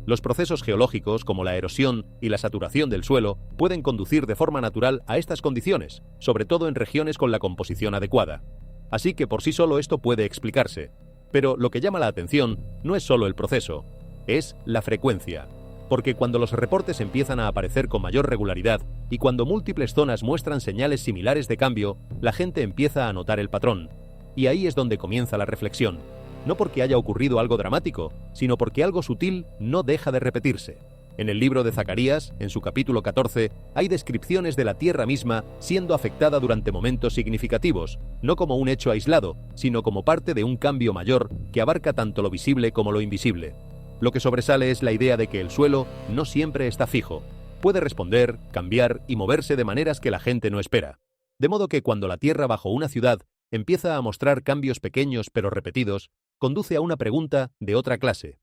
Los procesos geológicos, como la erosión y la saturación del suelo, pueden conducir de forma natural a estas condiciones, sobre todo en regiones con la composición adecuada. Así que por sí solo esto puede explicarse. Pero lo que llama la atención no es solo el proceso, es la frecuencia. Porque cuando los reportes empiezan a aparecer con mayor regularidad y cuando múltiples zonas muestran señales similares de cambio, la gente empieza a notar el patrón. Y ahí es donde comienza la reflexión. No porque haya ocurrido algo dramático, sino porque algo sutil no deja de repetirse. En el libro de Zacarías, en su capítulo 14, hay descripciones de la tierra misma siendo afectada durante momentos significativos, no como un hecho aislado, sino como parte de un cambio mayor que abarca tanto lo visible como lo invisible. Lo que sobresale es la idea de que el suelo no siempre está fijo. Puede responder, cambiar y moverse de maneras que la gente no espera. De modo que cuando la tierra bajo una ciudad empieza a mostrar cambios pequeños pero repetidos, conduce a una pregunta de otra clase.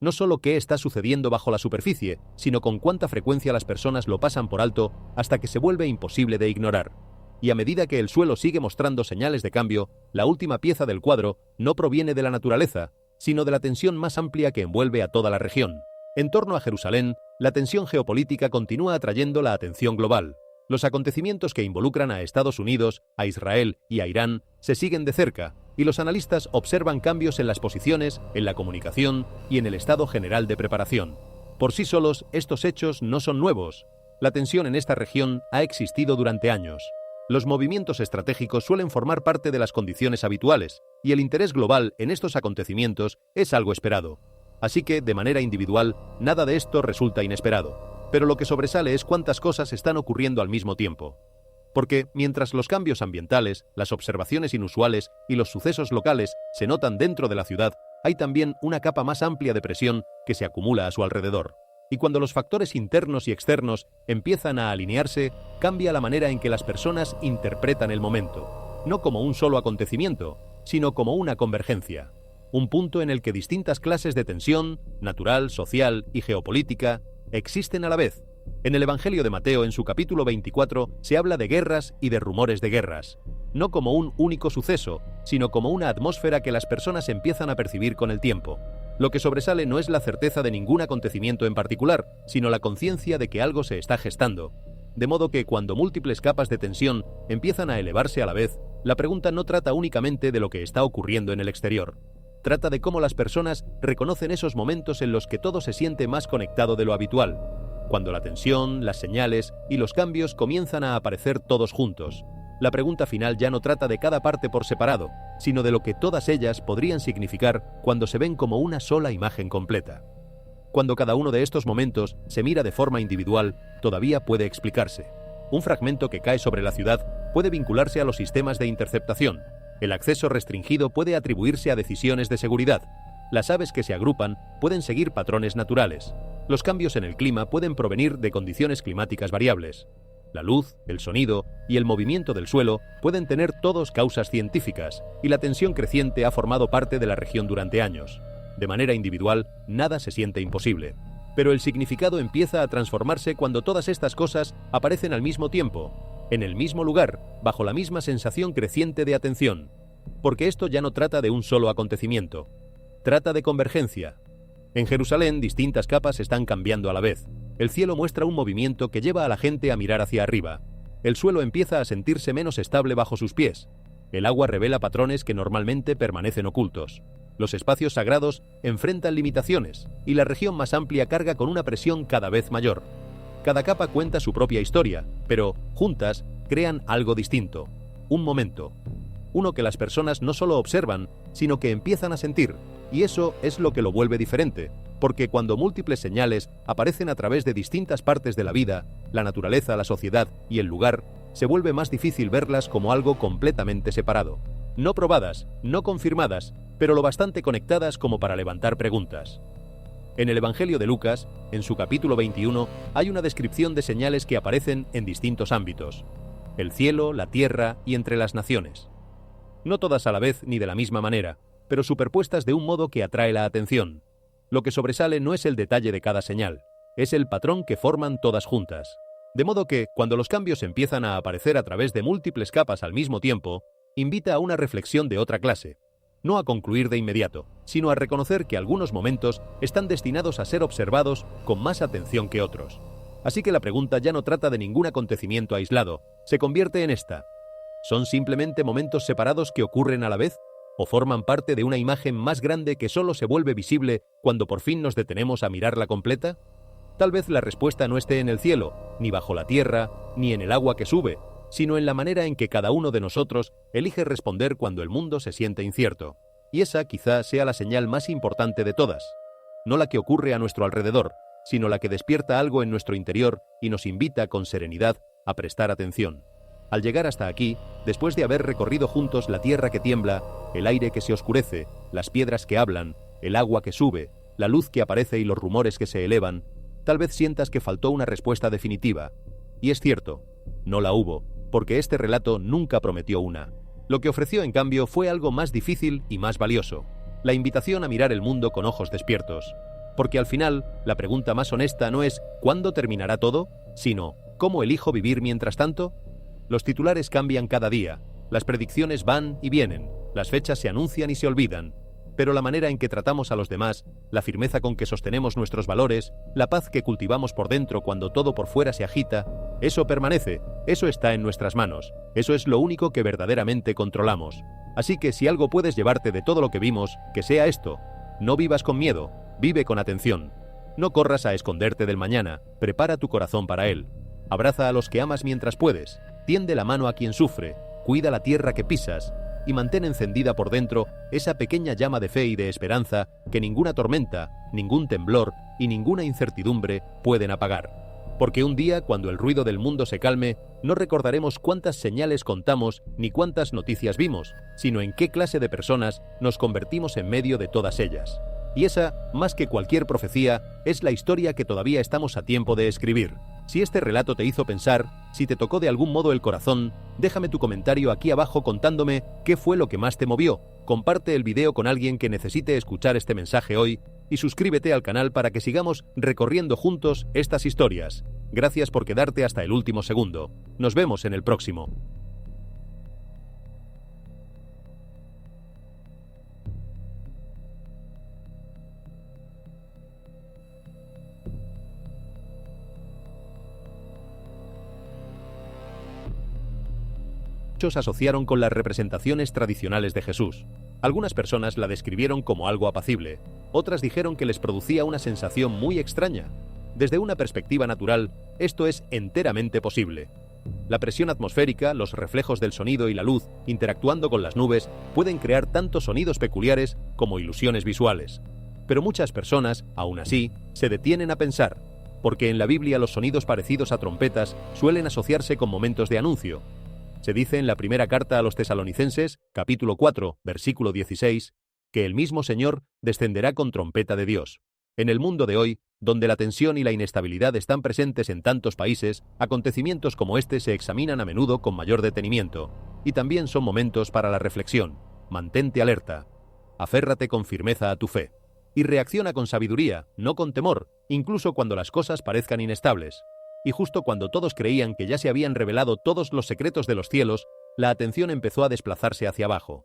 No solo qué está sucediendo bajo la superficie, sino con cuánta frecuencia las personas lo pasan por alto hasta que se vuelve imposible de ignorar. Y a medida que el suelo sigue mostrando señales de cambio, la última pieza del cuadro no proviene de la naturaleza, sino de la tensión más amplia que envuelve a toda la región. En torno a Jerusalén, la tensión geopolítica continúa atrayendo la atención global. Los acontecimientos que involucran a Estados Unidos, a Israel y a Irán se siguen de cerca, y los analistas observan cambios en las posiciones, en la comunicación y en el estado general de preparación. Por sí solos, estos hechos no son nuevos. La tensión en esta región ha existido durante años. Los movimientos estratégicos suelen formar parte de las condiciones habituales, y el interés global en estos acontecimientos es algo esperado. Así que, de manera individual, nada de esto resulta inesperado. Pero lo que sobresale es cuántas cosas están ocurriendo al mismo tiempo. Porque, mientras los cambios ambientales, las observaciones inusuales y los sucesos locales se notan dentro de la ciudad, hay también una capa más amplia de presión que se acumula a su alrededor. Y cuando los factores internos y externos empiezan a alinearse, cambia la manera en que las personas interpretan el momento, no como un solo acontecimiento, sino como una convergencia, un punto en el que distintas clases de tensión, natural, social y geopolítica, existen a la vez. En el Evangelio de Mateo, en su capítulo 24, se habla de guerras y de rumores de guerras, no como un único suceso, sino como una atmósfera que las personas empiezan a percibir con el tiempo. Lo que sobresale no es la certeza de ningún acontecimiento en particular, sino la conciencia de que algo se está gestando. De modo que cuando múltiples capas de tensión empiezan a elevarse a la vez, la pregunta no trata únicamente de lo que está ocurriendo en el exterior. Trata de cómo las personas reconocen esos momentos en los que todo se siente más conectado de lo habitual, cuando la tensión, las señales y los cambios comienzan a aparecer todos juntos. La pregunta final ya no trata de cada parte por separado, sino de lo que todas ellas podrían significar cuando se ven como una sola imagen completa. Cuando cada uno de estos momentos se mira de forma individual, todavía puede explicarse. Un fragmento que cae sobre la ciudad puede vincularse a los sistemas de interceptación. El acceso restringido puede atribuirse a decisiones de seguridad. Las aves que se agrupan pueden seguir patrones naturales. Los cambios en el clima pueden provenir de condiciones climáticas variables. La luz, el sonido y el movimiento del suelo pueden tener todos causas científicas, y la tensión creciente ha formado parte de la región durante años. De manera individual, nada se siente imposible. Pero el significado empieza a transformarse cuando todas estas cosas aparecen al mismo tiempo, en el mismo lugar, bajo la misma sensación creciente de atención. Porque esto ya no trata de un solo acontecimiento. Trata de convergencia. En Jerusalén, distintas capas están cambiando a la vez. El cielo muestra un movimiento que lleva a la gente a mirar hacia arriba. El suelo empieza a sentirse menos estable bajo sus pies. El agua revela patrones que normalmente permanecen ocultos. Los espacios sagrados enfrentan limitaciones, y la región más amplia carga con una presión cada vez mayor. Cada capa cuenta su propia historia, pero, juntas, crean algo distinto. Un momento. Uno que las personas no solo observan, sino que empiezan a sentir. Y eso es lo que lo vuelve diferente, porque cuando múltiples señales aparecen a través de distintas partes de la vida, la naturaleza, la sociedad y el lugar, se vuelve más difícil verlas como algo completamente separado. No probadas, no confirmadas, pero lo bastante conectadas como para levantar preguntas. En el Evangelio de Lucas, en su capítulo 21, hay una descripción de señales que aparecen en distintos ámbitos: el cielo, la tierra y entre las naciones. No todas a la vez ni de la misma manera, pero superpuestas de un modo que atrae la atención. Lo que sobresale no es el detalle de cada señal, es el patrón que forman todas juntas. De modo que, cuando los cambios empiezan a aparecer a través de múltiples capas al mismo tiempo, invita a una reflexión de otra clase. No a concluir de inmediato, sino a reconocer que algunos momentos están destinados a ser observados con más atención que otros. Así que la pregunta ya no trata de ningún acontecimiento aislado, se convierte en esta. ¿Son simplemente momentos separados que ocurren a la vez? ¿O forman parte de una imagen más grande que solo se vuelve visible cuando por fin nos detenemos a mirarla completa? Tal vez la respuesta no esté en el cielo, ni bajo la tierra, ni en el agua que sube, sino en la manera en que cada uno de nosotros elige responder cuando el mundo se siente incierto. Y esa quizá sea la señal más importante de todas. No la que ocurre a nuestro alrededor, sino la que despierta algo en nuestro interior y nos invita con serenidad a prestar atención. Al llegar hasta aquí, después de haber recorrido juntos la tierra que tiembla, el aire que se oscurece, las piedras que hablan, el agua que sube, la luz que aparece y los rumores que se elevan, tal vez sientas que faltó una respuesta definitiva. Y es cierto, no la hubo, porque este relato nunca prometió una. Lo que ofreció, en cambio, fue algo más difícil y más valioso: la invitación a mirar el mundo con ojos despiertos. Porque al final, la pregunta más honesta no es ¿cuándo terminará todo?, sino ¿cómo elijo vivir mientras tanto? Los titulares cambian cada día, las predicciones van y vienen, las fechas se anuncian y se olvidan, pero la manera en que tratamos a los demás, la firmeza con que sostenemos nuestros valores, la paz que cultivamos por dentro cuando todo por fuera se agita, eso permanece, eso está en nuestras manos, eso es lo único que verdaderamente controlamos. Así que si algo puedes llevarte de todo lo que vimos, que sea esto: no vivas con miedo, vive con atención. No corras a esconderte del mañana, prepara tu corazón para él. Abraza a los que amas mientras puedes, tiende la mano a quien sufre, cuida la tierra que pisas, y mantén encendida por dentro esa pequeña llama de fe y de esperanza que ninguna tormenta, ningún temblor y ninguna incertidumbre pueden apagar. Porque un día, cuando el ruido del mundo se calme, no recordaremos cuántas señales contamos ni cuántas noticias vimos, sino en qué clase de personas nos convertimos en medio de todas ellas. Y esa, más que cualquier profecía, es la historia que todavía estamos a tiempo de escribir. Si este relato te hizo pensar, si te tocó de algún modo el corazón, déjame tu comentario aquí abajo contándome qué fue lo que más te movió. Comparte el video con alguien que necesite escuchar este mensaje hoy y suscríbete al canal para que sigamos recorriendo juntos estas historias. Gracias por quedarte hasta el último segundo. Nos vemos en el próximo. Muchos asociaron con las representaciones tradicionales de Jesús. Algunas personas la describieron como algo apacible, otras dijeron que les producía una sensación muy extraña. Desde una perspectiva natural, esto es enteramente posible. La presión atmosférica, los reflejos del sonido y la luz interactuando con las nubes pueden crear tanto sonidos peculiares como ilusiones visuales. Pero muchas personas, aún así, se detienen a pensar, porque en la Biblia los sonidos parecidos a trompetas suelen asociarse con momentos de anuncio. Se dice en la primera carta a los Tesalonicenses, capítulo 4, versículo 16, que el mismo Señor descenderá con trompeta de Dios. En el mundo de hoy, donde la tensión y la inestabilidad están presentes en tantos países, acontecimientos como este se examinan a menudo con mayor detenimiento, y también son momentos para la reflexión. Mantente alerta, aférrate con firmeza a tu fe, y reacciona con sabiduría, no con temor, incluso cuando las cosas parezcan inestables. Y justo cuando todos creían que ya se habían revelado todos los secretos de los cielos, la atención empezó a desplazarse hacia abajo.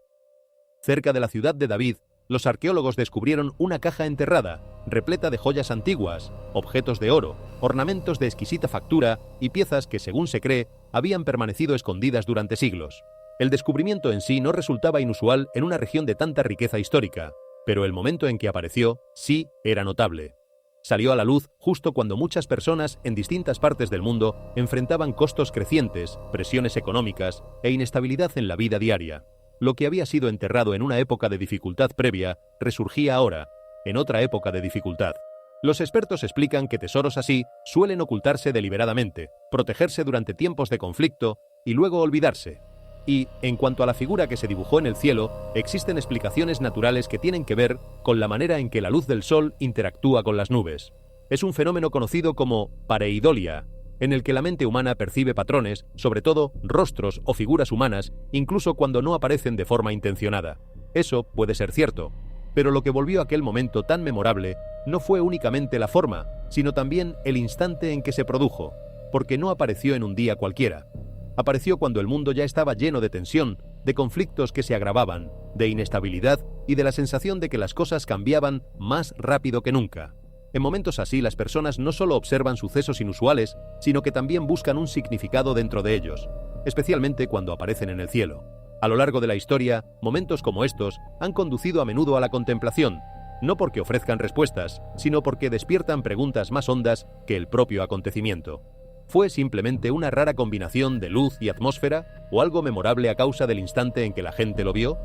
Cerca de la ciudad de David, los arqueólogos descubrieron una caja enterrada, repleta de joyas antiguas, objetos de oro, ornamentos de exquisita factura y piezas que, según se cree, habían permanecido escondidas durante siglos. El descubrimiento en sí no resultaba inusual en una región de tanta riqueza histórica, pero el momento en que apareció sí era notable. Salió a la luz justo cuando muchas personas en distintas partes del mundo enfrentaban costos crecientes, presiones económicas e inestabilidad en la vida diaria. Lo que había sido enterrado en una época de dificultad previa resurgía ahora, en otra época de dificultad. Los expertos explican que tesoros así suelen ocultarse deliberadamente, protegerse durante tiempos de conflicto y luego olvidarse. Y, en cuanto a la figura que se dibujó en el cielo, existen explicaciones naturales que tienen que ver con la manera en que la luz del sol interactúa con las nubes. Es un fenómeno conocido como pareidolia, en el que la mente humana percibe patrones, sobre todo rostros o figuras humanas, incluso cuando no aparecen de forma intencionada. Eso puede ser cierto, pero lo que volvió aquel momento tan memorable no fue únicamente la forma, sino también el instante en que se produjo, porque no apareció en un día cualquiera. Apareció cuando el mundo ya estaba lleno de tensión, de conflictos que se agravaban, de inestabilidad y de la sensación de que las cosas cambiaban más rápido que nunca. En momentos así, las personas no solo observan sucesos inusuales, sino que también buscan un significado dentro de ellos, especialmente cuando aparecen en el cielo. A lo largo de la historia, momentos como estos han conducido a menudo a la contemplación, no porque ofrezcan respuestas, sino porque despiertan preguntas más hondas que el propio acontecimiento. ¿Fue simplemente una rara combinación de luz y atmósfera, o algo memorable a causa del instante en que la gente lo vio?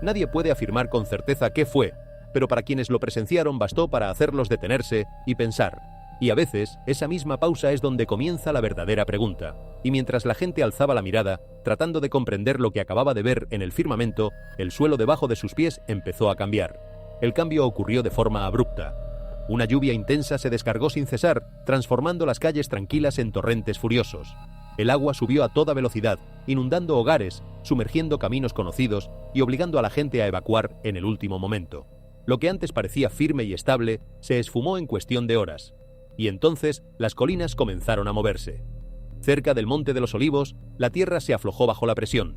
Nadie puede afirmar con certeza qué fue, pero para quienes lo presenciaron bastó para hacerlos detenerse y pensar. Y a veces, esa misma pausa es donde comienza la verdadera pregunta. Y mientras la gente alzaba la mirada, tratando de comprender lo que acababa de ver en el firmamento, el suelo debajo de sus pies empezó a cambiar. El cambio ocurrió de forma abrupta. Una lluvia intensa se descargó sin cesar, transformando las calles tranquilas en torrentes furiosos. El agua subió a toda velocidad, inundando hogares, sumergiendo caminos conocidos y obligando a la gente a evacuar en el último momento. Lo que antes parecía firme y estable se esfumó en cuestión de horas. Y entonces las colinas comenzaron a moverse. Cerca del Monte de los Olivos, la tierra se aflojó bajo la presión.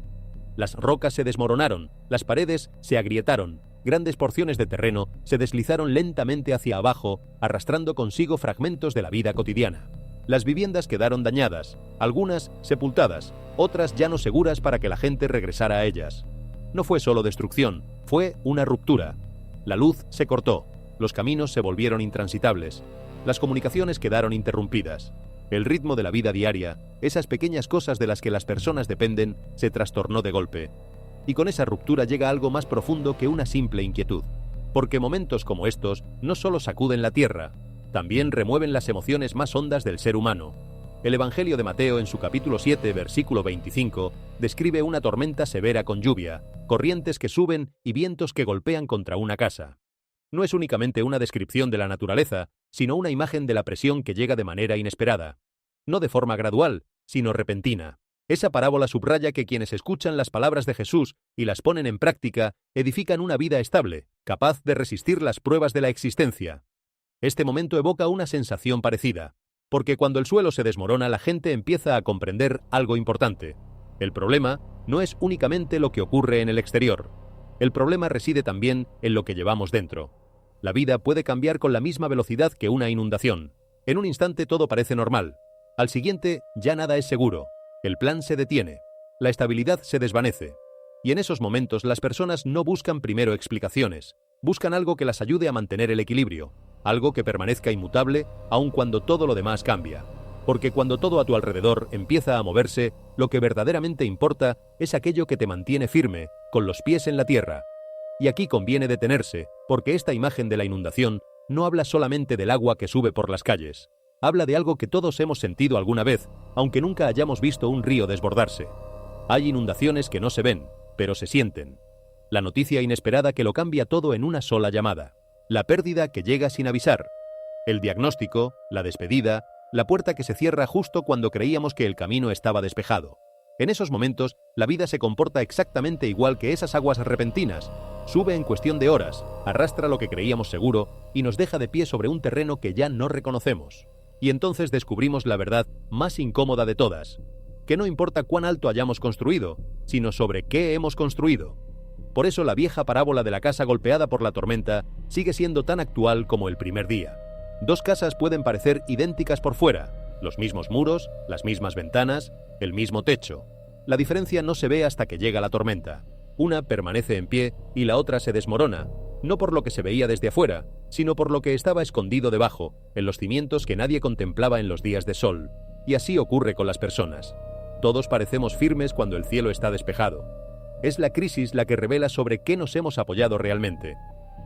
Las rocas se desmoronaron, las paredes se agrietaron, grandes porciones de terreno se deslizaron lentamente hacia abajo, arrastrando consigo fragmentos de la vida cotidiana. Las viviendas quedaron dañadas, algunas sepultadas, otras ya no seguras para que la gente regresara a ellas. No fue solo destrucción, fue una ruptura. La luz se cortó, los caminos se volvieron intransitables, las comunicaciones quedaron interrumpidas. El ritmo de la vida diaria, esas pequeñas cosas de las que las personas dependen, se trastornó de golpe. Y con esa ruptura llega algo más profundo que una simple inquietud. Porque momentos como estos no solo sacuden la tierra, también remueven las emociones más hondas del ser humano. El Evangelio de Mateo, en su capítulo 7, versículo 25, describe una tormenta severa con lluvia, corrientes que suben y vientos que golpean contra una casa. No es únicamente una descripción de la naturaleza, sino una imagen de la presión que llega de manera inesperada. No de forma gradual, sino repentina. Esa parábola subraya que quienes escuchan las palabras de Jesús y las ponen en práctica edifican una vida estable, capaz de resistir las pruebas de la existencia. Este momento evoca una sensación parecida, porque cuando el suelo se desmorona, la gente empieza a comprender algo importante. El problema no es únicamente lo que ocurre en el exterior. El problema reside también en lo que llevamos dentro. La vida puede cambiar con la misma velocidad que una inundación. En un instante todo parece normal. Al siguiente ya nada es seguro. El plan se detiene. La estabilidad se desvanece. Y en esos momentos las personas no buscan primero explicaciones. Buscan algo que las ayude a mantener el equilibrio. Algo que permanezca inmutable aun cuando todo lo demás cambia. Porque cuando todo a tu alrededor empieza a moverse, lo que verdaderamente importa es aquello que te mantiene firme, con los pies en la tierra. Y aquí conviene detenerse, porque esta imagen de la inundación no habla solamente del agua que sube por las calles. Habla de algo que todos hemos sentido alguna vez, aunque nunca hayamos visto un río desbordarse. Hay inundaciones que no se ven, pero se sienten. La noticia inesperada que lo cambia todo en una sola llamada. La pérdida que llega sin avisar. El diagnóstico, la despedida, la puerta que se cierra justo cuando creíamos que el camino estaba despejado. En esos momentos, la vida se comporta exactamente igual que esas aguas repentinas. Sube en cuestión de horas, arrastra lo que creíamos seguro y nos deja de pie sobre un terreno que ya no reconocemos. Y entonces descubrimos la verdad más incómoda de todas, que no importa cuán alto hayamos construido, sino sobre qué hemos construido. Por eso la vieja parábola de la casa golpeada por la tormenta sigue siendo tan actual como el primer día. Dos casas pueden parecer idénticas por fuera, los mismos muros, las mismas ventanas, el mismo techo. La diferencia no se ve hasta que llega la tormenta. Una permanece en pie y la otra se desmorona, no por lo que se veía desde afuera, sino por lo que estaba escondido debajo, en los cimientos que nadie contemplaba en los días de sol. Y así ocurre con las personas. Todos parecemos firmes cuando el cielo está despejado. Es la crisis la que revela sobre qué nos hemos apoyado realmente.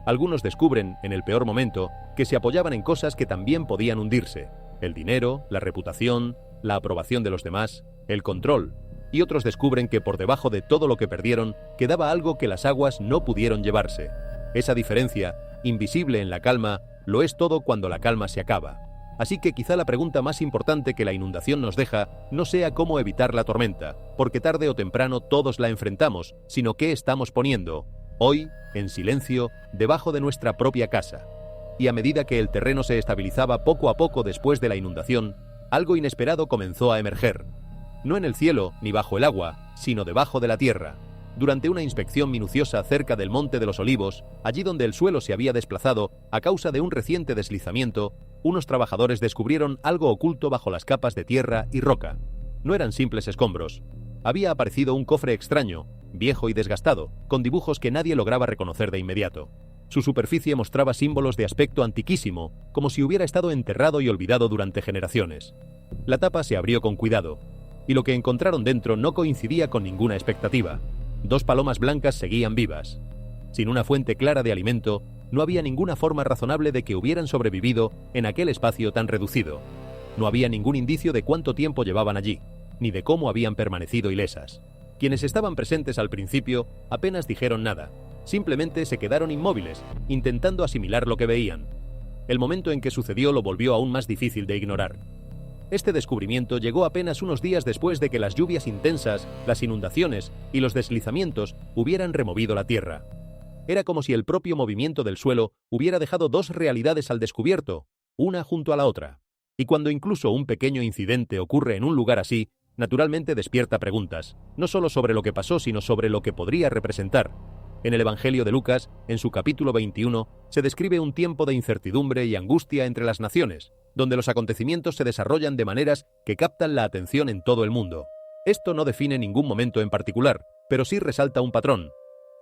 Algunos descubren, en el peor momento, que se apoyaban en cosas que también podían hundirse: el dinero, la reputación, la aprobación de los demás, el control. Y otros descubren que por debajo de todo lo que perdieron quedaba algo que las aguas no pudieron llevarse. Esa diferencia, invisible en la calma, lo es todo cuando la calma se acaba. Así que quizá la pregunta más importante que la inundación nos deja no sea cómo evitar la tormenta, porque tarde o temprano todos la enfrentamos, sino qué estamos poniendo Hoy, en silencio, debajo de nuestra propia casa. Y a medida que el terreno se estabilizaba poco a poco después de la inundación, algo inesperado comenzó a emerger. No en el cielo ni bajo el agua, sino debajo de la tierra. Durante una inspección minuciosa cerca del Monte de los Olivos, allí donde el suelo se había desplazado a causa de un reciente deslizamiento, unos trabajadores descubrieron algo oculto bajo las capas de tierra y roca. No eran simples escombros. Había aparecido un cofre extraño, viejo y desgastado, con dibujos que nadie lograba reconocer de inmediato. Su superficie mostraba símbolos de aspecto antiquísimo, como si hubiera estado enterrado y olvidado durante generaciones. La tapa se abrió con cuidado, y lo que encontraron dentro no coincidía con ninguna expectativa. 2 palomas blancas seguían vivas. Sin una fuente clara de alimento, no había ninguna forma razonable de que hubieran sobrevivido en aquel espacio tan reducido. No había ningún indicio de cuánto tiempo llevaban allí, ni de cómo habían permanecido ilesas. Quienes estaban presentes al principio apenas dijeron nada, simplemente se quedaron inmóviles, intentando asimilar lo que veían. El momento en que sucedió lo volvió aún más difícil de ignorar. Este descubrimiento llegó apenas unos días después de que las lluvias intensas, las inundaciones y los deslizamientos hubieran removido la tierra. Era como si el propio movimiento del suelo hubiera dejado 2 realidades al descubierto, una junto a la otra. Y cuando incluso un pequeño incidente ocurre en un lugar así, naturalmente despierta preguntas, no solo sobre lo que pasó, sino sobre lo que podría representar. En el Evangelio de Lucas, en su capítulo 21, se describe un tiempo de incertidumbre y angustia entre las naciones, donde los acontecimientos se desarrollan de maneras que captan la atención en todo el mundo. Esto no define ningún momento en particular, pero sí resalta un patrón.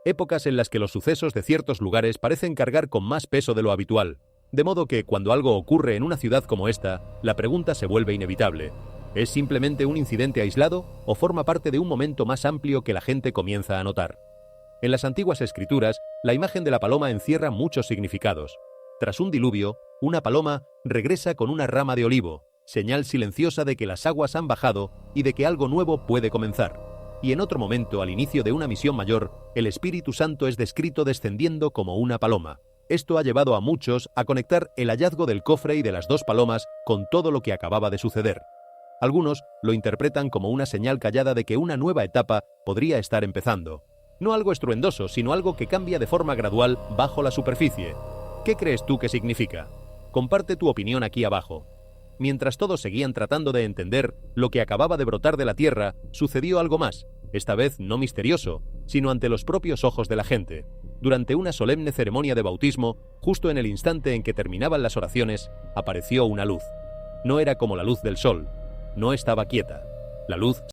Épocas en las que los sucesos de ciertos lugares parecen cargar con más peso de lo habitual, de modo que cuando algo ocurre en una ciudad como esta, la pregunta se vuelve inevitable. ¿Es simplemente un incidente aislado o forma parte de un momento más amplio que la gente comienza a notar? En las antiguas escrituras, la imagen de la paloma encierra muchos significados. Tras un diluvio, una paloma regresa con una rama de olivo, señal silenciosa de que las aguas han bajado y de que algo nuevo puede comenzar. Y en otro momento, al inicio de una misión mayor, el Espíritu Santo es descrito descendiendo como una paloma. Esto ha llevado a muchos a conectar el hallazgo del cofre y de las 2 palomas con todo lo que acababa de suceder. Algunos lo interpretan como una señal callada de que una nueva etapa podría estar empezando. No algo estruendoso, sino algo que cambia de forma gradual bajo la superficie. ¿Qué crees tú que significa? Comparte tu opinión aquí abajo. Mientras todos seguían tratando de entender lo que acababa de brotar de la tierra, sucedió algo más, esta vez no misterioso, sino ante los propios ojos de la gente. Durante una solemne ceremonia de bautismo, justo en el instante en que terminaban las oraciones, apareció una luz. No era como la luz del sol, no estaba quieta. La luz